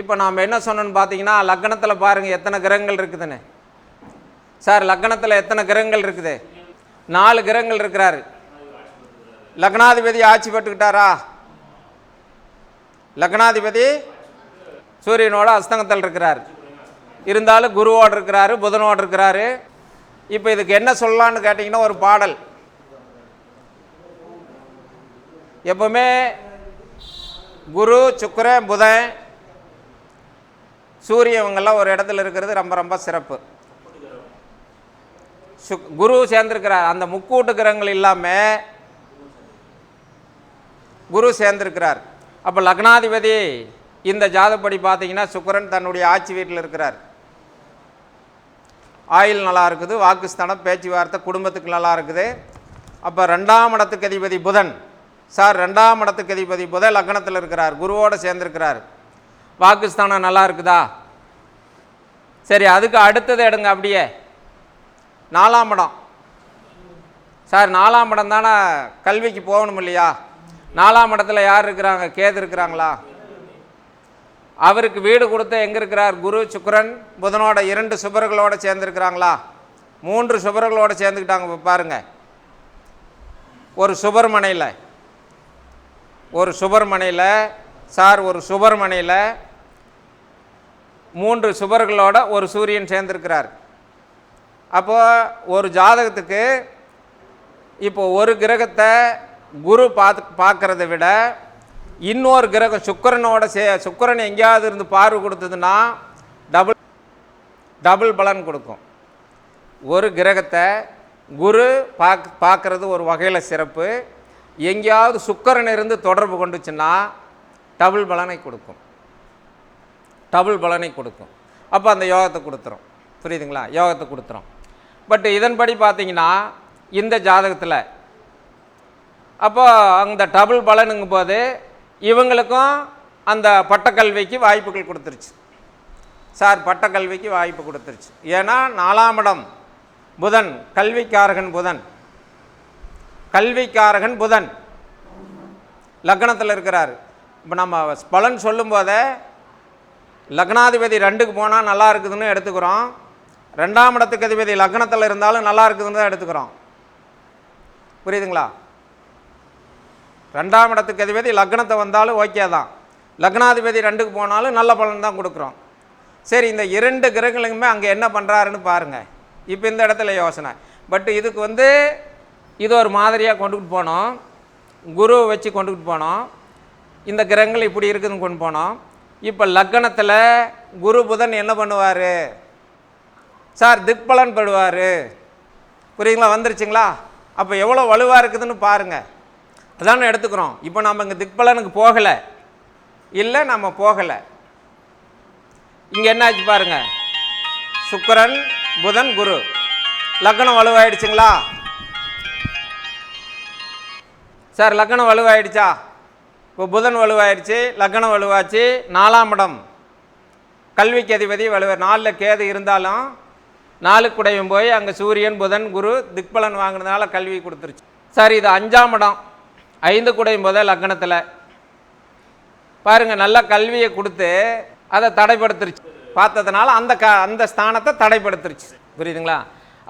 இப்போ நாம் என்ன சொன்னோன்னு பார்த்தீங்கன்னா லக்னத்தில் பாருங்கள் எத்தனை கிரகங்கள் இருக்குதுன்னு. சார் லக்னத்தில் எத்தனை கிரகங்கள் இருக்குது? 4 கிரகங்கள் இருக்கிறாரு. லக்னாதிபதி ஆட்சி பெற்றுக்கிட்டாரா? லக்னாதிபதி சூரியனோட அஸ்தங்கத்தில் இருக்கிறார். இருந்தாலும் குருவோடு இருக்கிறாரு, புதனோடு இருக்கிறாரு. இப்போ இதுக்கு என்ன சொல்லலான்னு கேட்டிங்கன்னா ஒரு பாடல். எப்பவுமே குரு, சுக்கிரன், புதன், சூரியன் இவங்கெல்லாம் ஒரு இடத்துல இருக்கிறது ரொம்ப ரொம்ப சிறப்பு. குரு சேர்ந்திருக்கிறார். அந்த முக்கூட்டு கிரகங்கள் இல்லாமல் குரு சேர்ந்திருக்கிறார். அப்போ லக்னாதிபதி இந்த ஜாதப்படி பார்த்தீங்கன்னா சுக்கிரன் தன்னுடைய ஆட்சி வீட்டில் இருக்கிறார். ஆயுள் நல்லா இருக்குது, வாக்குஸ்தானம், பேச்சுவார்த்தை, குடும்பத்துக்கு நல்லா இருக்குது. அப்போ 2ஆம் இடத்துக்கு அதிபதி புதன். சார் 2ஆம் இடத்துக்கு அதிபதி புதன் லக்னத்தில் இருக்கிறார், குருவோடு சேர்ந்திருக்கிறார். வாக்குஸ்தானம் நல்லா இருக்குதா? சரி, அதுக்கு அடுத்தது எடுங்க அப்படியே 4ஆம் இடம். சார் 4ஆம் இடம் தானே கல்விக்கு போகணும் இல்லையா? 4ஆம் இடத்துல யார் இருக்கிறாங்க? கேது இருக்கிறாங்களா? அவருக்கு வீடு கொடுத்த எங்கே இருக்கிறார்? குரு, சுக்கிரன், புதனோட 2 சுபர்களோடு சேர்ந்துருக்கிறாங்களா? 3 சுபர்களோடு சேர்ந்துக்கிட்டாங்க. பாருங்க, ஒரு சுபர்மனையில் சார் ஒரு சுபர்மனையில் 3 சுபர்களோட ஒரு சூரியன் சேர்ந்துருக்கிறார். அப்போது ஒரு ஜாதகத்துக்கு இப்போ ஒரு கிரகத்தை குரு பார்க்கறத விட இன்னொரு கிரகம் சுக்கிரனோட சுக்கிரன் எங்கேயாவது இருந்து பார்வை கொடுத்ததுன்னா டபுள் பலன் கொடுக்கும். ஒரு கிரகத்தை குரு பார்க்கறது ஒரு வகையில் சிறப்பு. எங்கேயாவது சுக்கிரன் இருந்து தொடர்பு கொண்டுச்சுன்னா டபுள் பலனை கொடுக்கும், டபுள் பலனை கொடுக்கும். அப்போ அந்த யோகத்தை கொடுத்துரும். புரியுதுங்களா? யோகத்தை கொடுத்துரும். பட் இதன்படி பார்த்தீங்கன்னா இந்த ஜாதகத்தில் அப்போ அந்த டபுள் பலனுங்கும் போது இவங்களுக்கும் அந்த பட்டக்கல்விக்கு வாய்ப்புகள் கொடுத்துருச்சு. சார் பட்டக்கல்விக்கு வாய்ப்பு கொடுத்துருச்சு. ஏன்னா 4ஆம் இடம் புதன், கல்விக்காரகன் புதன், கல்விக்காரகன் புதன். லக்னத்தில் இருக்கிறார். இப்போ நம்ம பலன் சொல்லும்போதே லக்னாதிபதி 2க்கு போனால் நல்லா இருக்குதுன்னு எடுத்துக்கிறோம். 2ஆம் இடத்துக்கு அதிபதி லக்னத்தில் இருந்தாலும் நல்லா இருக்குதுன்னு தான் எடுத்துக்கிறோம். புரியுதுங்களா? 2ஆம் இடத்துக்கு அதிபதி லக்னத்தை வந்தாலும் ஓகே தான், லக்னாதிபதி 2க்கு போனாலும் நல்ல பலன் தான் கொடுக்குறோம். சரி, இந்த 2 கிரகங்களுமே அங்கே என்ன பண்ணுறாருன்னு பாருங்கள். இப்போ இந்த இடத்துல யோசனை. பட் இதுக்கு இது ஒரு மாதிரியாக கொண்டுக்கிட்டு போனோம், குருவை வச்சு கொண்டுக்கிட்டு போனோம். இந்த கிரகங்கள் இப்படி இருக்குதுன்னு கொண்டு போனோம். இப்போ லக்னத்தில் குரு புதன் என்ன பண்ணுவார் சார்? திக்பலன் படுவார். புரியுங்களா? வந்துருச்சுங்களா? அப்போ எவ்வளோ வலுவாக இருக்குதுன்னு பாருங்கள். அதான எடுத்துக்கிறோம். இப்போ நம்ம இங்கே திக்பலனுக்கு போகலை, இல்லை நம்ம போகலை. இங்கே என்னாச்சு பாருங்க, சுக்கிரன் புதன் குரு, லக்னம் வலுவாயிடுச்சுங்களா சார்? லக்னம் வலுவாயிடுச்சா? இப்போ புதன் வலுவாயிடுச்சு, லக்னம் வலுவாச்சு. 4ஆம் இடம் கல்விக்கு அதிபதி வலுவ, 4ல் கேது இருந்தாலும் 4க்கு குடையும் போய் அங்கே சூரியன் புதன் குரு திக்பலன் வாங்கினதுனால கல்வி கொடுத்துருச்சு. சார் இது 5ஆம் இடம் 5 குடையும் போதே லக்னத்தில் பாருங்கள், நல்ல கல்வியை கொடுத்து அதை தடைப்படுத்துருச்சு. பார்த்ததுனால அந்த ஸ்தானத்தை தடைப்படுத்துருச்சு. புரியுதுங்களா?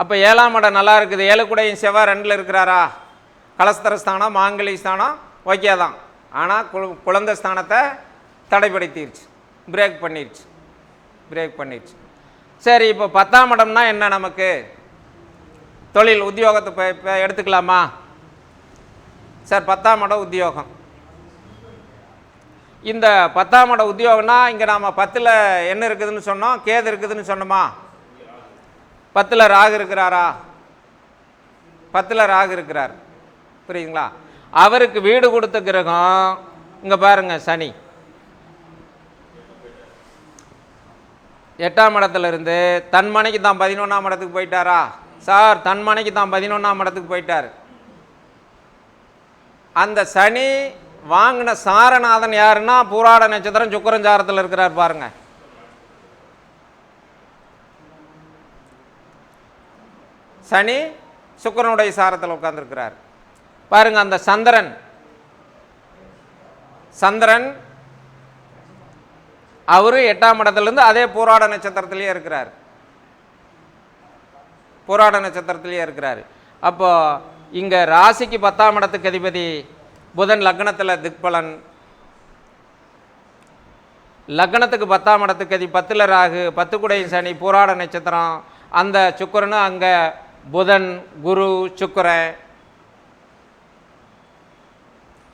அப்போ 7ஆம் இடம் நல்லா இருக்குது. 7 குடையும் செவ்வாய் 2ல் இருக்கிறாரா? கலஸ்தர ஸ்தானம் மாங்கலி ஸ்தானம் ஓகே தான். ஆனால் குழந்தை ஸ்தானத்தை தடைப்படுத்திடுச்சு, பிரேக் பண்ணிடுச்சு. சரி, இப்போ 10ஆம் இடம்னா என்ன? நமக்கு தொழில் உத்தியோகத்தை இப்போ எடுத்துக்கலாமா சார்? 10ஆம் இடம் உத்தியோகம். இந்த 10ஆம் இடம் உத்தியோகம்னா இங்கே நாம் 10ல் என்ன இருக்குதுன்னு சொன்னோம்? கேது இருக்குதுன்னு சொன்னோமா? 10ல் ராகு இருக்கிறாரா? 10ல் ராகு இருக்கிறார். புரியுதுங்களா? அவருக்கு வீடு கொடுத்த கிரகம் இங்கே பாருங்க, சனி. 8ஆம் இடத்துல இருந்து தன் மனைக்கு தான் 11ஆம் இடத்துக்கு போயிட்டாரா சார்? தன் மனைக்கு தான் 11ஆம் இடத்துக்கு போயிட்டார். அந்த சனி வாங்கின சாரநாதன் யாருன்னா பூராட நட்சத்திரம் சுக்கிரன் சாரத்தில் இருக்கிறார் பாருங்க. சனி சுக்கிரனுடைய சாரத்தில் உட்கார்ந்துருக்கிறார் பாருங்க. அந்த சந்திரன் அவரு 8ஆம் இடத்துலேருந்து அதே பூராட நட்சத்திரத்திலேயே இருக்கிறார். அப்போ இங்கே ராசிக்கு 10ஆம் இடத்துக்கு அதிபதி புதன் லக்னத்தில் திக்பலன், லக்னத்துக்கு 10ஆம் இடத்துக்கு அதிபதி 10ல் ராகு, 10 குடையும் சனி, பூராட நட்சத்திரம். அந்த சுக்கிரனும் அங்கே புதன் குரு சுக்கிரன்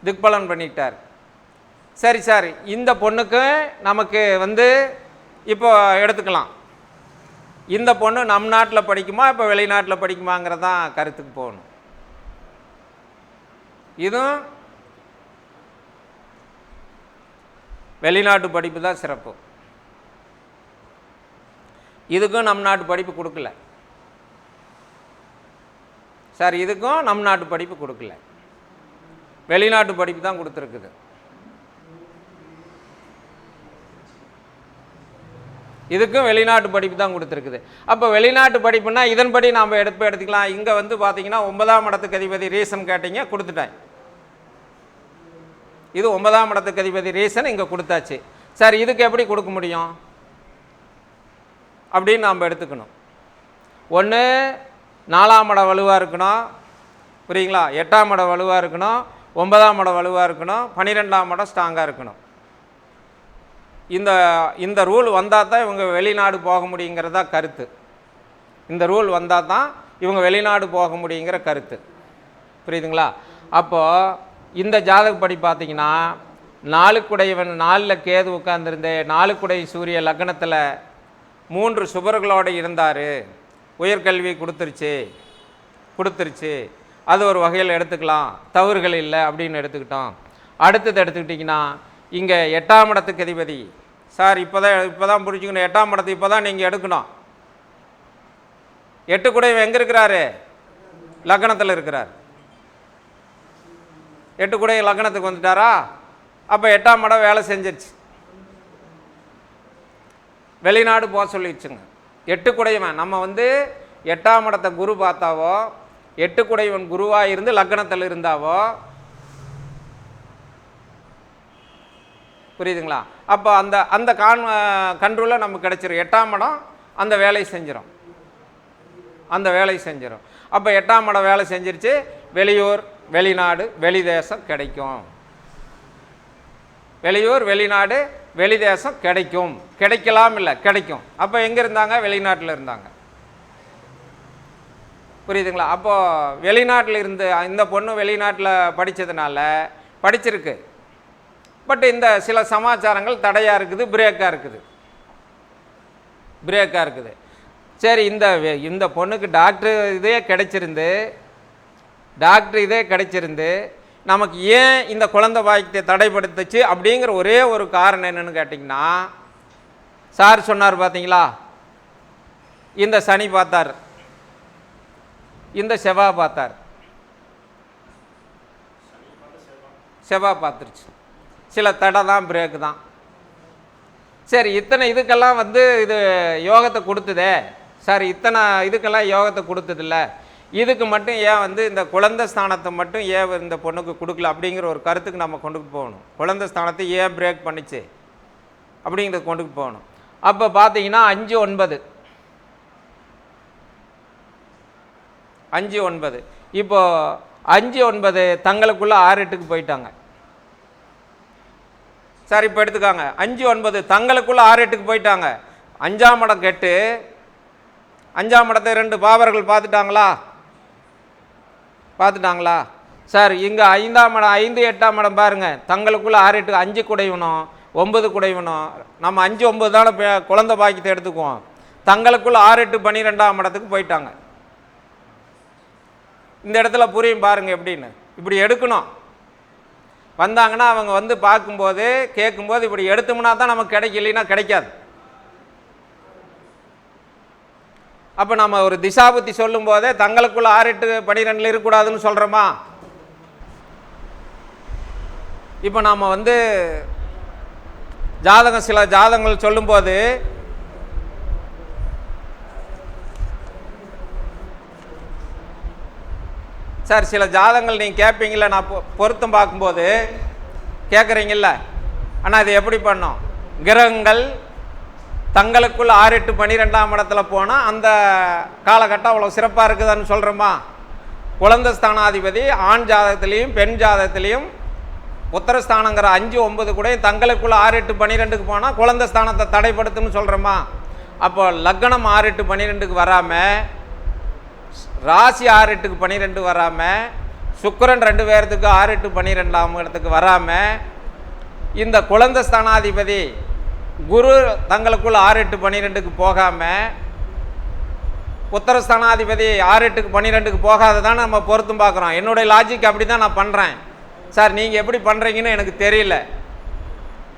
திக்பலன் பண்ணிட்டார். சரி சார், இந்த பொண்ணுக்கு நமக்கு இப்போ எடுத்துக்கலாம், இந்த பொண்ணு நம் நாட்டில் படிக்குமா இப்போ வெளிநாட்டில் படிக்குமாங்கிறதான் கருத்துக்கு போகணும். இதுவும் வெளிநாட்டு படிப்பு தான் சிறப்பு. இதுக்கும் நம் நாட்டு படிப்பு கொடுக்கல சார், இதுக்கும் நம் நாட்டு படிப்பு கொடுக்கல, வெளிநாட்டு படிப்பு தான் கொடுத்துருக்குது. இதுக்கும் வெளிநாட்டு படிப்பு தான் கொடுத்துருக்குது. அப்போ வெளிநாட்டு படிப்புனா இதன்படி நாம் எடுத்துக்கலாம். இங்கே பார்த்தீங்கன்னா 9ஆம் இடத்துக்கு அதிபதி ரீசன் கேட்டீங்க, கொடுத்துட்டேன். இது 9ஆம் இடத்துக்கு அதிபதி ரீசன் இங்கே கொடுத்தாச்சு. சார் இதுக்கு எப்படி கொடுக்க முடியும் அப்படின்னு நாம் எடுத்துக்கணும். ஒன்று 4ஆம் இடம் வலுவாக இருக்கணும், புரியுங்களா? 8ஆம் இடம் வலுவாக இருக்கணும், 9ஆம் இடம் வலுவாக இருக்கணும், 12ஆம் இடம் ஸ்ட்ராங்காக இருக்கணும். இந்த ரூல் வந்தால் தான் இவங்க வெளிநாடு போக முடியுங்கிறதா கருத்து. இந்த ரூல் வந்தால் தான் இவங்க வெளிநாடு போக முடியுங்கிற கருத்து. புரியுதுங்களா? அப்போது இந்த ஜாதகப்படி பார்த்தீங்கன்னா 4 குடையவன் 4ல் கேது உட்கார்ந்துருந்தே 4 குடை சூரிய லக்னத்தில் 3 சுபர்களோடு இருந்தார். உயர்கல்வி கொடுத்துருச்சு, அது ஒரு வகையில் எடுத்துக்கலாம், தவறுகள் இல்லை அப்படின்னு எடுத்துக்கிட்டோம். அடுத்தது எடுத்துக்கிட்டிங்கன்னா இங்கே 8ஆம் இடத்துக்கு அதிபதி சார், இப்போ தான் புரிஞ்சுக்கணும். 8ஆம் இடத்துக்கு இப்போ தான் நீங்கள் எடுக்கணும். 8 குடையவன் எங்கே இருக்கிறாரு? லக்னத்தில் இருக்கிறார். 8 குடைய லக்னத்துக்கு வந்துட்டாரா? அப்போ 8ஆம் இடம் வேலை செஞ்சிருச்சு, வெளிநாடு போக சொல்லிடுச்சுங்க. 8 குடையவன் நம்ம 8ஆம் இடத்தை குரு பார்த்தாவோ, 8 குடையவன் குருவாக இருந்து லக்னத்தில் இருந்தாவோ புரியுதுங்களா? அப்போ அந்த அந்த கண்ட்ரோலில் நமக்கு கிடைச்சிரும். 8ஆம் இடம் அந்த வேலையை செஞ்சிடும், அந்த வேலையை செஞ்சிடும். அப்போ 8ஆம் இடம் வேலை செஞ்சிருச்சு, வெளியூர் வெளிநாடு வெளி தேசம் கிடைக்கும். வெளியூர் வெளிநாடு வெளி தேசம் கிடைக்கும், கிடைக்கலாம் இல்லை கிடைக்கும். அப்போ எங்கே இருந்தாங்க? வெளிநாட்டில் இருந்தாங்க. புரியுதுங்களா? அப்போது வெளிநாட்டில் இருந்து இந்த பொண்ணு வெளிநாட்டில் படித்ததுனால படிச்சிருக்கு. பட் இந்த சில சமாச்சாரங்கள் தடையாக இருக்குது, பிரேக்காக இருக்குது. சரி, இந்த பொண்ணுக்கு டாக்டர் இதே கிடைச்சிருந்து நமக்கு ஏன் இந்த குழந்தை பாக்கியத்தை தடைப்படுத்துச்சு அப்படிங்கிற ஒரே ஒரு காரணம் என்னன்னு கேட்டிங்கன்னா, சார் சொன்னார் பார்த்தீங்களா, இந்த சனி பார்த்தார், இந்த செவ்வாய் பார்த்தார், செவ்வாய் பார்த்துருச்சு. சில தடை தான், பிரேக்கு தான். சரி, இத்தனை இதுக்கெல்லாம் இது யோகத்தை கொடுத்ததே சார், இத்தனை இதுக்கெல்லாம் யோகத்தை கொடுத்ததில்ல, இதுக்கு மட்டும் ஏன் இந்த குழந்தை ஸ்தானத்தை மட்டும் ஏன் இந்த பொண்ணுக்கு கொடுக்கல அப்படிங்கிற ஒரு கருத்துக்கு நம்ம கொண்டுட்டு போகணும். குழந்தை ஸ்தானத்தை ஏன் பிரேக் பண்ணிச்சு அப்படிங்கிறத கொண்டுட்டு போகணும். அப்போ பார்த்தீங்கன்னா 5-9 இப்போ 5-9 தங்களுக்குள்ள 6-8க்கு போயிட்டாங்க. சார் இப்போ எடுத்துக்காங்க, 5-9 தங்களுக்குள்ள 6-8க்கு போயிட்டாங்க. 5ஆம் இடம் கெட்டு 5ஆம் இடத்தை 2 பாவர்கள் பார்த்துட்டாங்களா சார்? இங்கே 5ஆம் இடம் 5-8ஆம் இடம் பாருங்கள், தங்களுக்குள்ள 6-8 5 குடையணும் 9 குடையணும். நம்ம 5-9 தானே குழந்தை பாக்கியத்தை எடுத்துக்குவோம். தங்களுக்குள்ள 6-8 12ஆம் இடத்துக்கு போயிட்டாங்க. இந்த இடத்துல புரியும் பாருங்கள் எப்படின்னு. இப்படி எடுக்கணும். வந்தாங்கன்னா அவங்க பார்க்கும்போது கேட்கும்போது இப்படி எடுத்தோம்னா தான் நமக்கு கிடைக்கலைன்னா கிடைக்காது. அப்போ நம்ம ஒரு திசாபுத்தி சொல்லும் போதே தங்களுக்குள்ள 6-8-12 இருக்கக்கூடாதுன்னு சொல்கிறோமா? இப்போ நாம் ஜாதகம் சில ஜாதகங்கள் சொல்லும்போது சார் சில ஜாதகங்கள் நீங்கள் கேட்பீங்கள, நான் பொருத்தம் பார்க்கும்போது கேட்குறீங்கள, ஆனால் இது எப்படி பண்ணோம்? கிரகங்கள் தங்களுக்குள்ள 6-8-12ஆம் இடத்துல போனால் அந்த காலகட்டம் அவ்வளோ சிறப்பாக இருக்குதுன்னு சொல்கிறோமா? குழந்தை ஸ்தானாதிபதி ஆண் ஜாதகத்திலையும் பெண் ஜாதகத்திலையும் உத்தரஸ்தானங்கிற 5-9 கூட தங்களுக்குள்ள 6-8-12க்கு போனால் குழந்தை ஸ்தானத்தை தடைப்படுத்துன்னு சொல்கிறோமா? அப்போ லக்னம் 6-8-12க்கு வராமல், ராசி 6-8-12 வராமல், சுக்கிரன் 2 பேர்த்துக்கு 6-8-12ஆம் இடத்துக்கு வராமல், இந்த குழந்தை ஸ்தானாதிபதி குரு தங்களுக்குள்ள 6-8-12க்கு போகாமல், உத்தரஸ்தானாதிபதி 6-8-12க்கு போகாததான் நம்ம பொருத்தம் பார்க்குறோம். என்னுடைய லாஜிக் அப்படி தான் நான் பண்ணுறேன் சார். நீங்கள் எப்படி பண்ணுறீங்கன்னு எனக்கு தெரியல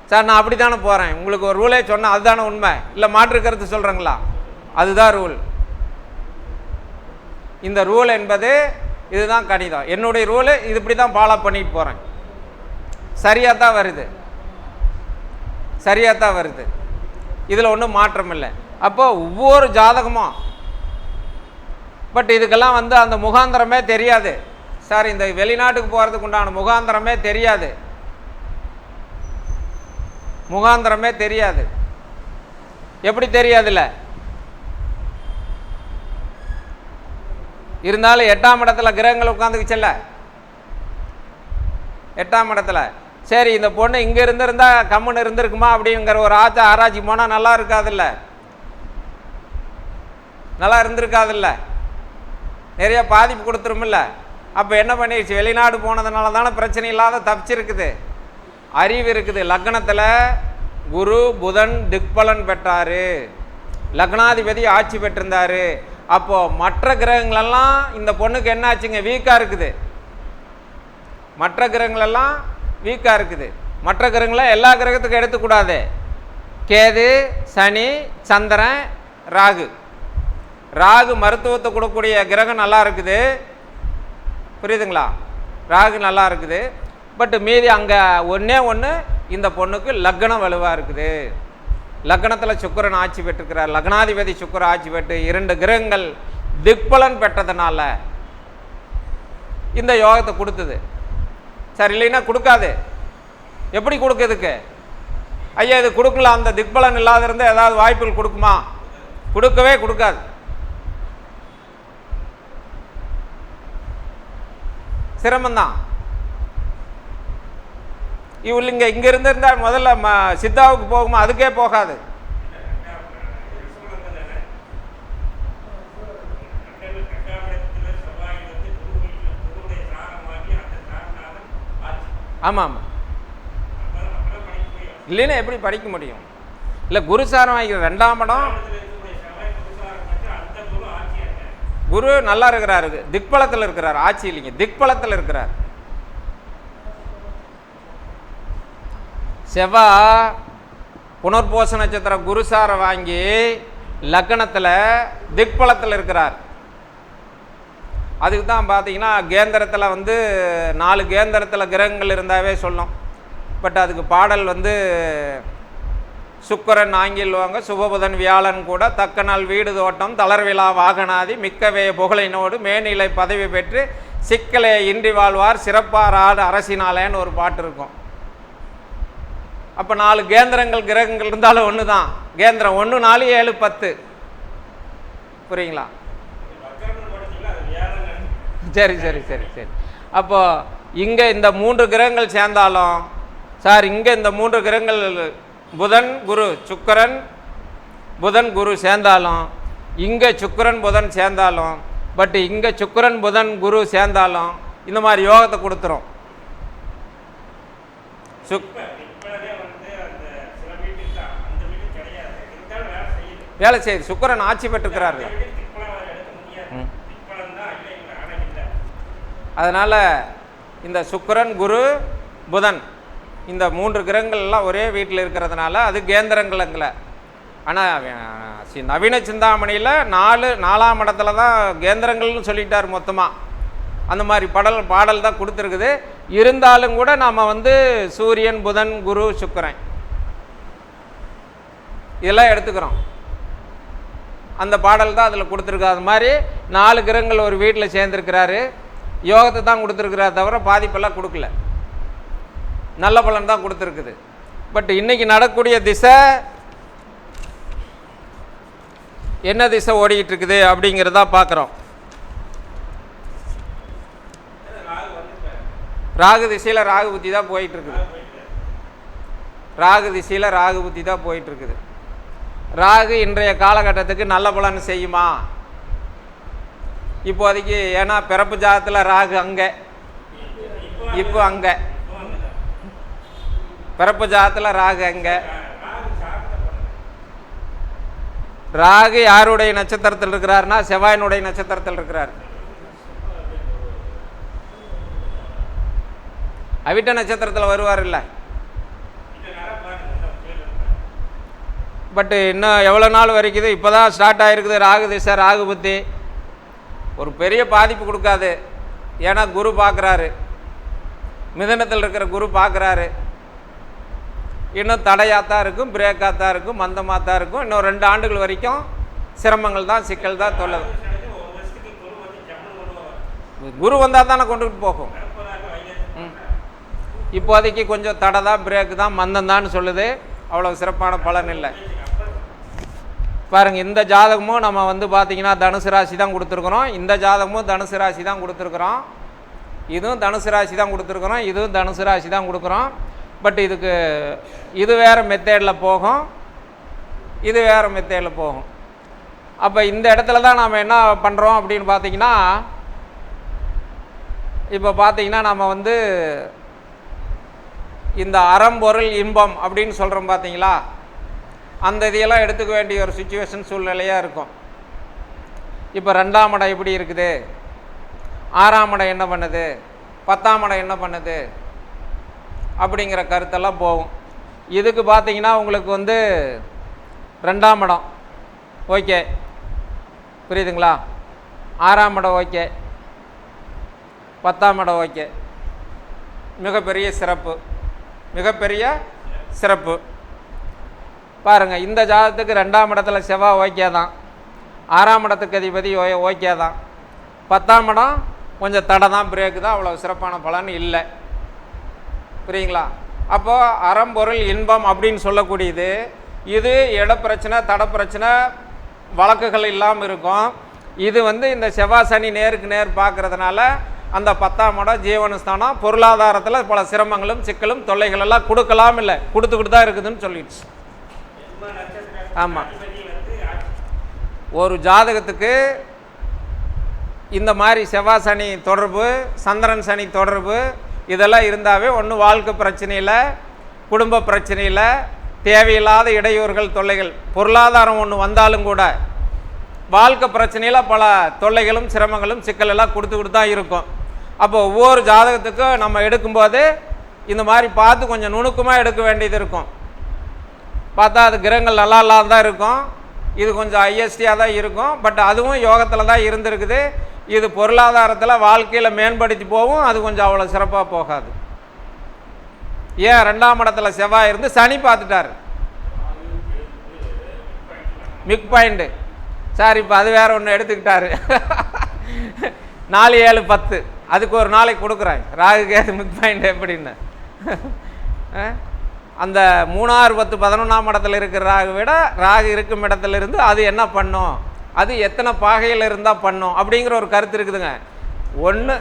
சார். நான் அப்படி தானே போகிறேன். உங்களுக்கு ஒரு ரூலே சொன்னால் அதுதானே உண்மை, இல்லை மாற்று கருத்து சொல்கிறேங்களா? அதுதான் ரூல். இந்த ரூல் என்பது இதுதான் கணிதம். என்னுடைய ரூலு இது இப்படி தான் ஃபாலோ பண்ணிட்டு போகிறேன். சரியாக தான் வருது, இதில் ஒன்றும் மாற்றம் இல்லை. அப்போ ஒவ்வொரு ஜாதகமும் பட் இதுக்கெல்லாம் அந்த முகாந்திரமே தெரியாது சார். இந்த வெளிநாட்டுக்கு போகிறதுக்கு உண்டான முகாந்திரமே தெரியாது. எப்படி தெரியாதுல்ல? இருந்தாலும் 8ஆம் இடத்துல கிரகங்கள் உட்காந்துக்குச்சல்ல, 8ஆம் இடத்துல. சரி, இந்த பொண்ணு இங்கே இருந்திருந்தா கம்முன்னு இருந்திருக்குமா அப்படிங்கிற ஒரு ஆராய்ச்சி போனால் நல்லா இருந்திருக்காதுல்ல, நிறைய பாதிப்பு கொடுத்துருமில்ல. அப்போ என்ன பண்ணிடுச்சு? வெளிநாடு போனதுனால தானே பிரச்சனை இல்லாத தப்பிச்சிருக்குது. அறிவு இருக்குது. லக்னத்தில் குரு புதன் திக்பலன் பெற்றார், லக்னாதிபதி ஆட்சி பெற்றிருந்தார். அப்போது மற்ற கிரகங்களெல்லாம் இந்த பொண்ணுக்கு என்ன ஆச்சுங்க? வீக்காக இருக்குது. மற்ற கிரகங்களெல்லாம் வீக்காக இருக்குது. மற்ற கிரகங்களை எல்லா கிரகத்துக்கும் எடுத்துக்கூடாது. கேது, சனி, சந்திரன், ராகு மருத்துவத்தை கொடுக்கக்கூடிய கிரகம் நல்லா இருக்குது. புரியுதுங்களா? ராகு நல்லா இருக்குது. பட் மீதி அங்கே ஒன்று இந்த பொண்ணுக்கு லக்னம் வலுவாக இருக்குது. லக்னத்தில் சுக்கிரன் ஆட்சி பெற்றிருக்கிறார். லக்னாதிபதி சுக்கிர ஆட்சி பெற்று 2 கிரகங்கள் திக்பலன் பெற்றதுனால இந்த யோகத்தை கொடுத்தது சார். இல்லைன்னா கொடுக்காது. எப்படி கொடுக்குறதுக்கு? ஐயா இது கொடுக்கல, அந்த திக்பலன் இல்லாத இருந்தால் ஏதாவது வாய்ப்புகள் கொடுக்குமா? கொடுக்கவே கொடுக்காது. சிரமம்தான். இவங்க இங்க இருந்திருந்தால் முதல்ல சித்தாவுக்கு போகுமா? அதுக்கே போகாது. ஆமாம் ஆமாம். இல்லைன்னா எப்படி படிக்க முடியும்? இல்லை குருசாரம் வாங்கிக்கிற 2ஆம் இடம் குரு நல்லா இருக்கிறாரு, திக்பலத்தில் இருக்கிறார், ஆட்சி இல்லைங்க, திக்பலத்தில் இருக்கிறார். செவ்வாய் புனர்பூச நட்சத்திரம் குருசாரை வாங்கி லக்னத்தில் திக்பலத்தில் இருக்கிறார். அதுக்கு தான் பார்த்தீங்கன்னா கேந்திரத்தில் வந்து 4 கேந்திரத்தில் கிரகங்கள் இருந்தாவே சொல்லும். பட் அதுக்கு பாடல் வந்து சுக்கரன் ஆங்கில்வாங்க, சுபபுதன் வியாழன் கூட தக்க நாள் வீடு தோட்டம் தளர்விழா வாகனாதி மிக்கவே புகழினோடு மேனிலை பதவி பெற்று சிக்கலே இன்றி வாழ்வார் சிறப்பார் ஆடு அரசினாலேன்னு ஒரு பாட்டு இருக்கும். அப்போ 4 கேந்திரங்கள் கிரகங்கள் இருந்தாலும் ஒன்று தான். கேந்திரம் 1 4 7 10. புரியுங்களா? சரி சரி சரி சரி. அப்போ இங்கே இந்த 3 கிரகங்கள் சேர்ந்தாலும் சார், இங்கே இந்த 3 கிரகங்கள் புதன் குரு சுக்கரன் புதன் குரு சேர்ந்தாலும், இங்கே சுக்கரன் புதன் சேர்ந்தாலும், பட் இங்கே சுக்கரன் புதன் குரு சேர்ந்தாலும் இந்த மாதிரி யோகத்தை கொடுத்துரும். வேலை செய்யுது. சுக்கரன் ஆட்சி பெற்றிருக்கிறாரு. அதனால் இந்த சுக்கரன் குரு புதன் இந்த 3 கிரகங்கள் எல்லாம் ஒரே வீட்டில் இருக்கிறதுனால அது கேந்திரங்களங்கள. ஆனால் நவீன சிந்தாமணியில் 4ஆம் இடத்துல தான் கேந்திரங்கள்னு சொல்லிட்டார் மொத்தமாக. அந்த மாதிரி பாடல் தான் கொடுத்துருக்குது. இருந்தாலும் கூட நாம் வந்து சூரியன் புதன் குரு சுக்கிரன் இதெல்லாம் எடுத்துக்கிறோம். அந்த பாடல் தான் அதில் கொடுத்துருக்கு. அது மாதிரி 4 கிரகங்கள் ஒரு வீட்டில் சேர்ந்துருக்கிறாரு. யோகத்தை தான் கொடுத்துருக்கிறார் தவிர பாதிப்பெல்லாம் கொடுக்கல, நல்ல பலன் தான் கொடுத்துருக்குது. பட் இன்னைக்கு நடக்கக்கூடிய திசை என்ன திசை ஓடிக்கிட்டு இருக்குது அப்படிங்கிறதா பார்க்குறோம். ராகு திசையில் ராகு புத்தி தான் போயிட்டு இருக்குது. ராகு திசையில் ராகு புத்தி தான் போயிட்டு இருக்குது. ராகு இன்றைய காலகட்டத்துக்கு நல்ல பலன் செய்யுமா? இப்போதைக்கு ஏன்னா பிறப்பு ஜாதத்தில் ராகு அங்கே, இப்போ அங்கே பிறப்பு ஜாதத்தில் ராகு அங்கே. ராகு யாருடைய நட்சத்திரத்தில் இருக்கிறார்னா செவ்வாயினுடைய நட்சத்திரத்தில் இருக்கிறார். அவிட்ட நட்சத்திரத்தில் வருவார் இல்லை. பட் இன்னும் எவ்வளோ நாள் வரைக்குது? இப்போ தான் ஸ்டார்ட் ஆகிருக்குது ராகு திசை, ராகு புத்தி. ஒரு பெரிய பாதிப்பு கொடுக்காது. ஏன்னா குரு பார்க்குறாரு, மிதனத்தில் இருக்கிற குரு பார்க்குறாரு. இன்னும் தடையாக தான் இருக்கும், பிரேக்காக தான் இருக்கும், மந்தமாக தான் இருக்கும். இன்னும் 2 ஆண்டுகள் வரைக்கும் சிரமங்கள் தான், சிக்கல் தான், தொல்லை. குரு வந்தால் தானே கொண்டுகிட்டு போகும். இப்போதைக்கு கொஞ்சம் தடை தான், பிரேக்கு தான், மந்தம் தான் சொல்லுது. அவ்வளோ சிறப்பான பலன் இல்லை. பாருங்கள், இந்த ஜாதகமும் நம்ம வந்து பார்த்திங்கன்னா தனுசு ராசி தான் கொடுத்துருக்குறோம். இந்த ஜாதகமும் தனுசு ராசி தான் கொடுத்துருக்குறோம். இதுவும் தனுசு ராசி தான் கொடுத்துருக்குறோம். இதுவும் தனுசு ராசி தான் கொடுக்குறோம். பட் இதுக்கு இது வேறு மெத்தேடில் போகும், இது வேறு மெத்தேடில் போகும். அப்போ இந்த இடத்துல தான் நாம் என்ன பண்ணுறோம் அப்படின்னு பார்த்திங்கன்னா, இப்போ பார்த்திங்கன்னா நம்ம வந்து இந்த அறம்பொருள் இன்பம் அப்படின்னு சொல்கிறோம் பார்த்தீங்களா, அந்த இதையெல்லாம் எடுத்துக்க வேண்டிய ஒரு சுச்சுவேஷன் சூழ்நிலையாக இருக்கும். இப்போ 2ஆம் இடம் எப்படி இருக்குது, 6ஆம் இடம் என்ன பண்ணுது, 10ஆம் இடம் என்ன பண்ணுது அப்படிங்கிற கருத்தெல்லாம் போகும். இதுக்கு பார்த்தீங்கன்னா உங்களுக்கு வந்து 2ஆம் இடம் ஓகே, புரியுதுங்களா? 6ஆம் இடம் ஓகே, 10ஆம் இடம் ஓகே. மிகப்பெரிய சிறப்பு, மிகப்பெரிய சிறப்பு. பாருங்கள், இந்த ஜாதகத்துக்கு 2ஆம் இடத்துல செவ்வாய் ஓகே தான், 6ஆம் இடத்துக்கு அதிபதி ஓகே தான், 10ஆம் இடம் கொஞ்சம் தடை தான், பிரேக்கு தான், அவ்வளோ சிறப்பான பலன் இல்லை. புரியுங்களா? அப்போது அறம்பொருள் இன்பம் அப்படின்னு சொல்லக்கூடியது இது இடப்பிரச்சனை தடப்பிரச்சனை வழக்குகள் இல்லாமல் இருக்கும். இது இந்த செவ்வாய் சனி நேருக்கு நேர் பார்க்கறதுனால அந்த 10ஆம் இடம் ஜீவனஸ்தானம் பொருளாதாரத்தில் பல சிரமங்களும் சிக்கலும் தொல்லைகள் எல்லாம் கொடுக்கலாம், இல்லை கொடுத்துக்கிட்டு தான் இருக்குதுன்னு சொல்லிடுச்சு. ஆமாம், ஒரு ஜாதகத்துக்கு இந்த மாதிரி செவ்வாய் சனி தொடர்பு சந்திரன் சனி தொடர்பு இதெல்லாம் இருந்தாவே ஒன்று வாழ்க்கை பிரச்சனையில் குடும்ப பிரச்சனையில் தேவையில்லாத இடையூறுகள் தொல்லைகள் பொருளாதாரம் ஒன்று வந்தாலும் கூட வாழ்க்கை பிரச்சனையில் பல தொல்லைகளும் சிரமங்களும் சிக்கலெல்லாம் கொடுத்துக்கிட்டு தான் இருக்கும். அப்போ ஒவ்வொரு ஜாதகத்துக்கும் நம்ம எடுக்கும்போது இந்த மாதிரி பார்த்து கொஞ்சம் நுணுக்கமாக எடுக்க வேண்டியது இருக்கும். பார்த்தா அது கிரகங்கள் நல்லா இல்லாத தான் இருக்கும், இது கொஞ்சம் ஐஎஸ்டியாக தான் இருக்கும். பட் அதுவும் யோகத்தில் தான் இருந்திருக்குது. இது பொருளாதாரத்தில் வாழ்க்கையில் மேம்படுத்தி போகும், அது கொஞ்சம் அவ்வளோ சிறப்பாக போகாது. ஏன் 2ஆம் இடத்துல செவ்வாய் இருந்து சனி பார்த்துட்டார், மிக் பாயிண்ட்டு சார். இப்போ அது வேற ஒன்று எடுத்துக்கிட்டாரு. 4, 7, 10 அதுக்கு ஒரு நாளைக்கு கொடுக்குறேன். ராகு கேது மிக் பாயிண்ட் எப்படின்னு அந்த 3, 6, 10, 11ஆம் இடத்துல இருக்கிற ராகு விட ராகு இருக்கும் இடத்துல இருந்து அது என்ன பண்ணும், அது எத்தனை பாகையில் இருந்தால் பண்ணும் அப்படிங்கிற ஒரு கருத்து இருக்குதுங்க. ஒன்று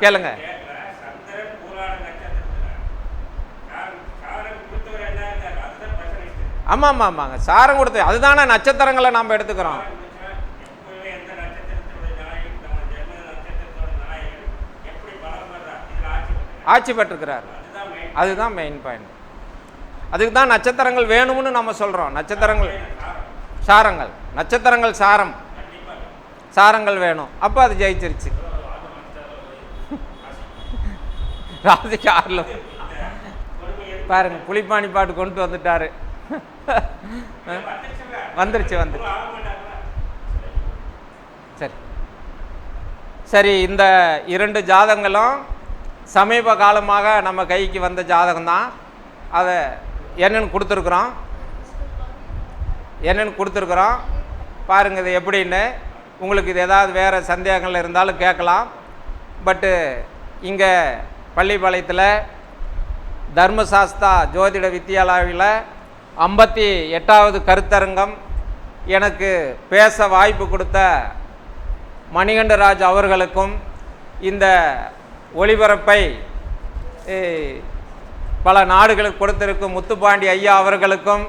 கேளுங்க. ஆமாம் ஆமாங்க, சாரம் கொடுத்து அதுதானே நட்சத்திரங்களை நாம் எடுத்துக்கிறோம். ஆட்சி பெற்றிருக்கிறார், அதுதான் மெயின் பாயிண்ட். அதுக்கு தான் நட்சத்திரங்கள் வேணும்னு நம்ம சொல்கிறோம். நட்சத்திரங்கள் சாரங்கள், நட்சத்திரங்கள் சாரம், சாரங்கள் வேணும். அப்போ அது ஜெயிச்சிருச்சு. ராசிக்கு 6 பாருங்க, புலிப்பாணி பாட்டு கொண்டு வந்துட்டாரு. வந்துருச்சு. சரி சரி, இந்த 2 ஜாதகங்களும் சமீப காலமாக நம்ம கைக்கு வந்த ஜாதகம் தான். அதை என்னென்னு கொடுத்துருக்குறோம் பாருங்கள். இது எப்படின்னு உங்களுக்கு இது ஏதாவது வேறு சந்தேகங்கள் இருந்தாலும் கேட்கலாம். பட்டு இங்கே பள்ளிப்பாளையத்தில் தர்மசாஸ்தா ஜோதிட வித்யாலயாவில் 58வது கருத்தரங்கம் எனக்கு பேச வாய்ப்பு கொடுத்த மணிகண்டராஜ் அவர்களுக்கும் இந்த ஒளிபரப்பை பல நாடுகளுக்கு கொடுத்திருக்கும் முத்துப்பாண்டி ஐயா அவர்களுக்கும்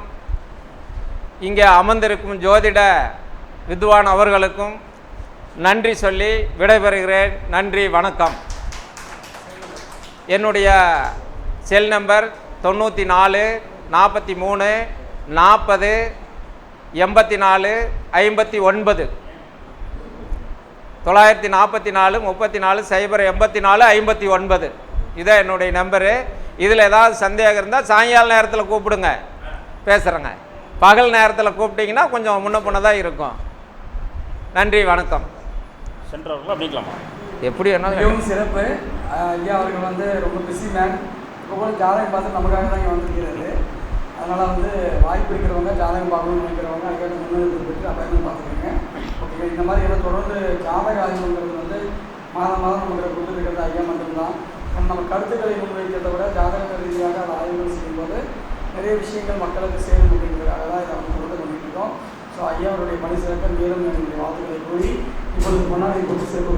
இங்கே அமர்ந்திருக்கும் ஜோதிட வித்வான் அவர்களுக்கும் நன்றி சொல்லி விடைபெறுகிறேன். நன்றி, வணக்கம். என்னுடைய செல் நம்பர் 94 43 40 84 59 944 34 084 59. இதான் என்னுடைய நம்பரு. இதில் ஏதாவது சந்தேகம் இருந்தால் சாயங்கால நேரத்தில் கூப்பிடுங்க, பேசுகிறேங்க. பகல் நேரத்தில் கூப்பிட்டிங்கன்னா கொஞ்சம் முன்ன பின்னதாக இருக்கும். நன்றி, வணக்கம். சென்றவர்கள் அப்படிக்கலாமா? எப்படி என்ன மிகவும் சிறப்பு. ஐயா அவர்கள் ரொம்ப பிஸி மேன். இப்போ கூட ஜாதகம் பார்த்து நமக்காக தான் இங்கே வந்துருக்கிறாரு. அதனால் வாய்ப்பு இருக்கிறவங்க ஜாதகம் பார்க்கணும்னு நினைக்கிறவங்க அதுக்காக முன்னெடுப்பு பெற்று அப்பாயின்மெண்ட் பார்த்துக்கோங்க. ஓகே, இந்த மாதிரி எல்லாம் தொடர்ந்து ஜாதக ஆய்வுங்கிறது மாதம் நமக்கு கொடுத்துருக்கிறது ஐயா மட்டும்தான். நம்ம கருத்துக்களை முன்வைக்கிறத விட ஜாதக ரீதியாக அதை ஆய்வுகள் செய்யும்போது நிறைய விஷயங்கள் மக்களுக்கு சேரும் அப்படிங்கிறதுக்காக தான் இதை நம்ம கொண்டு பண்ணிட்டுருக்கோம். ஸோ ஐயா அவருடைய பணி சிறக்க மேலும் என்னுடைய வாழ்த்துக்களை கூறி இப்பொழுது முன்னாடி கொண்டு சேர்க்க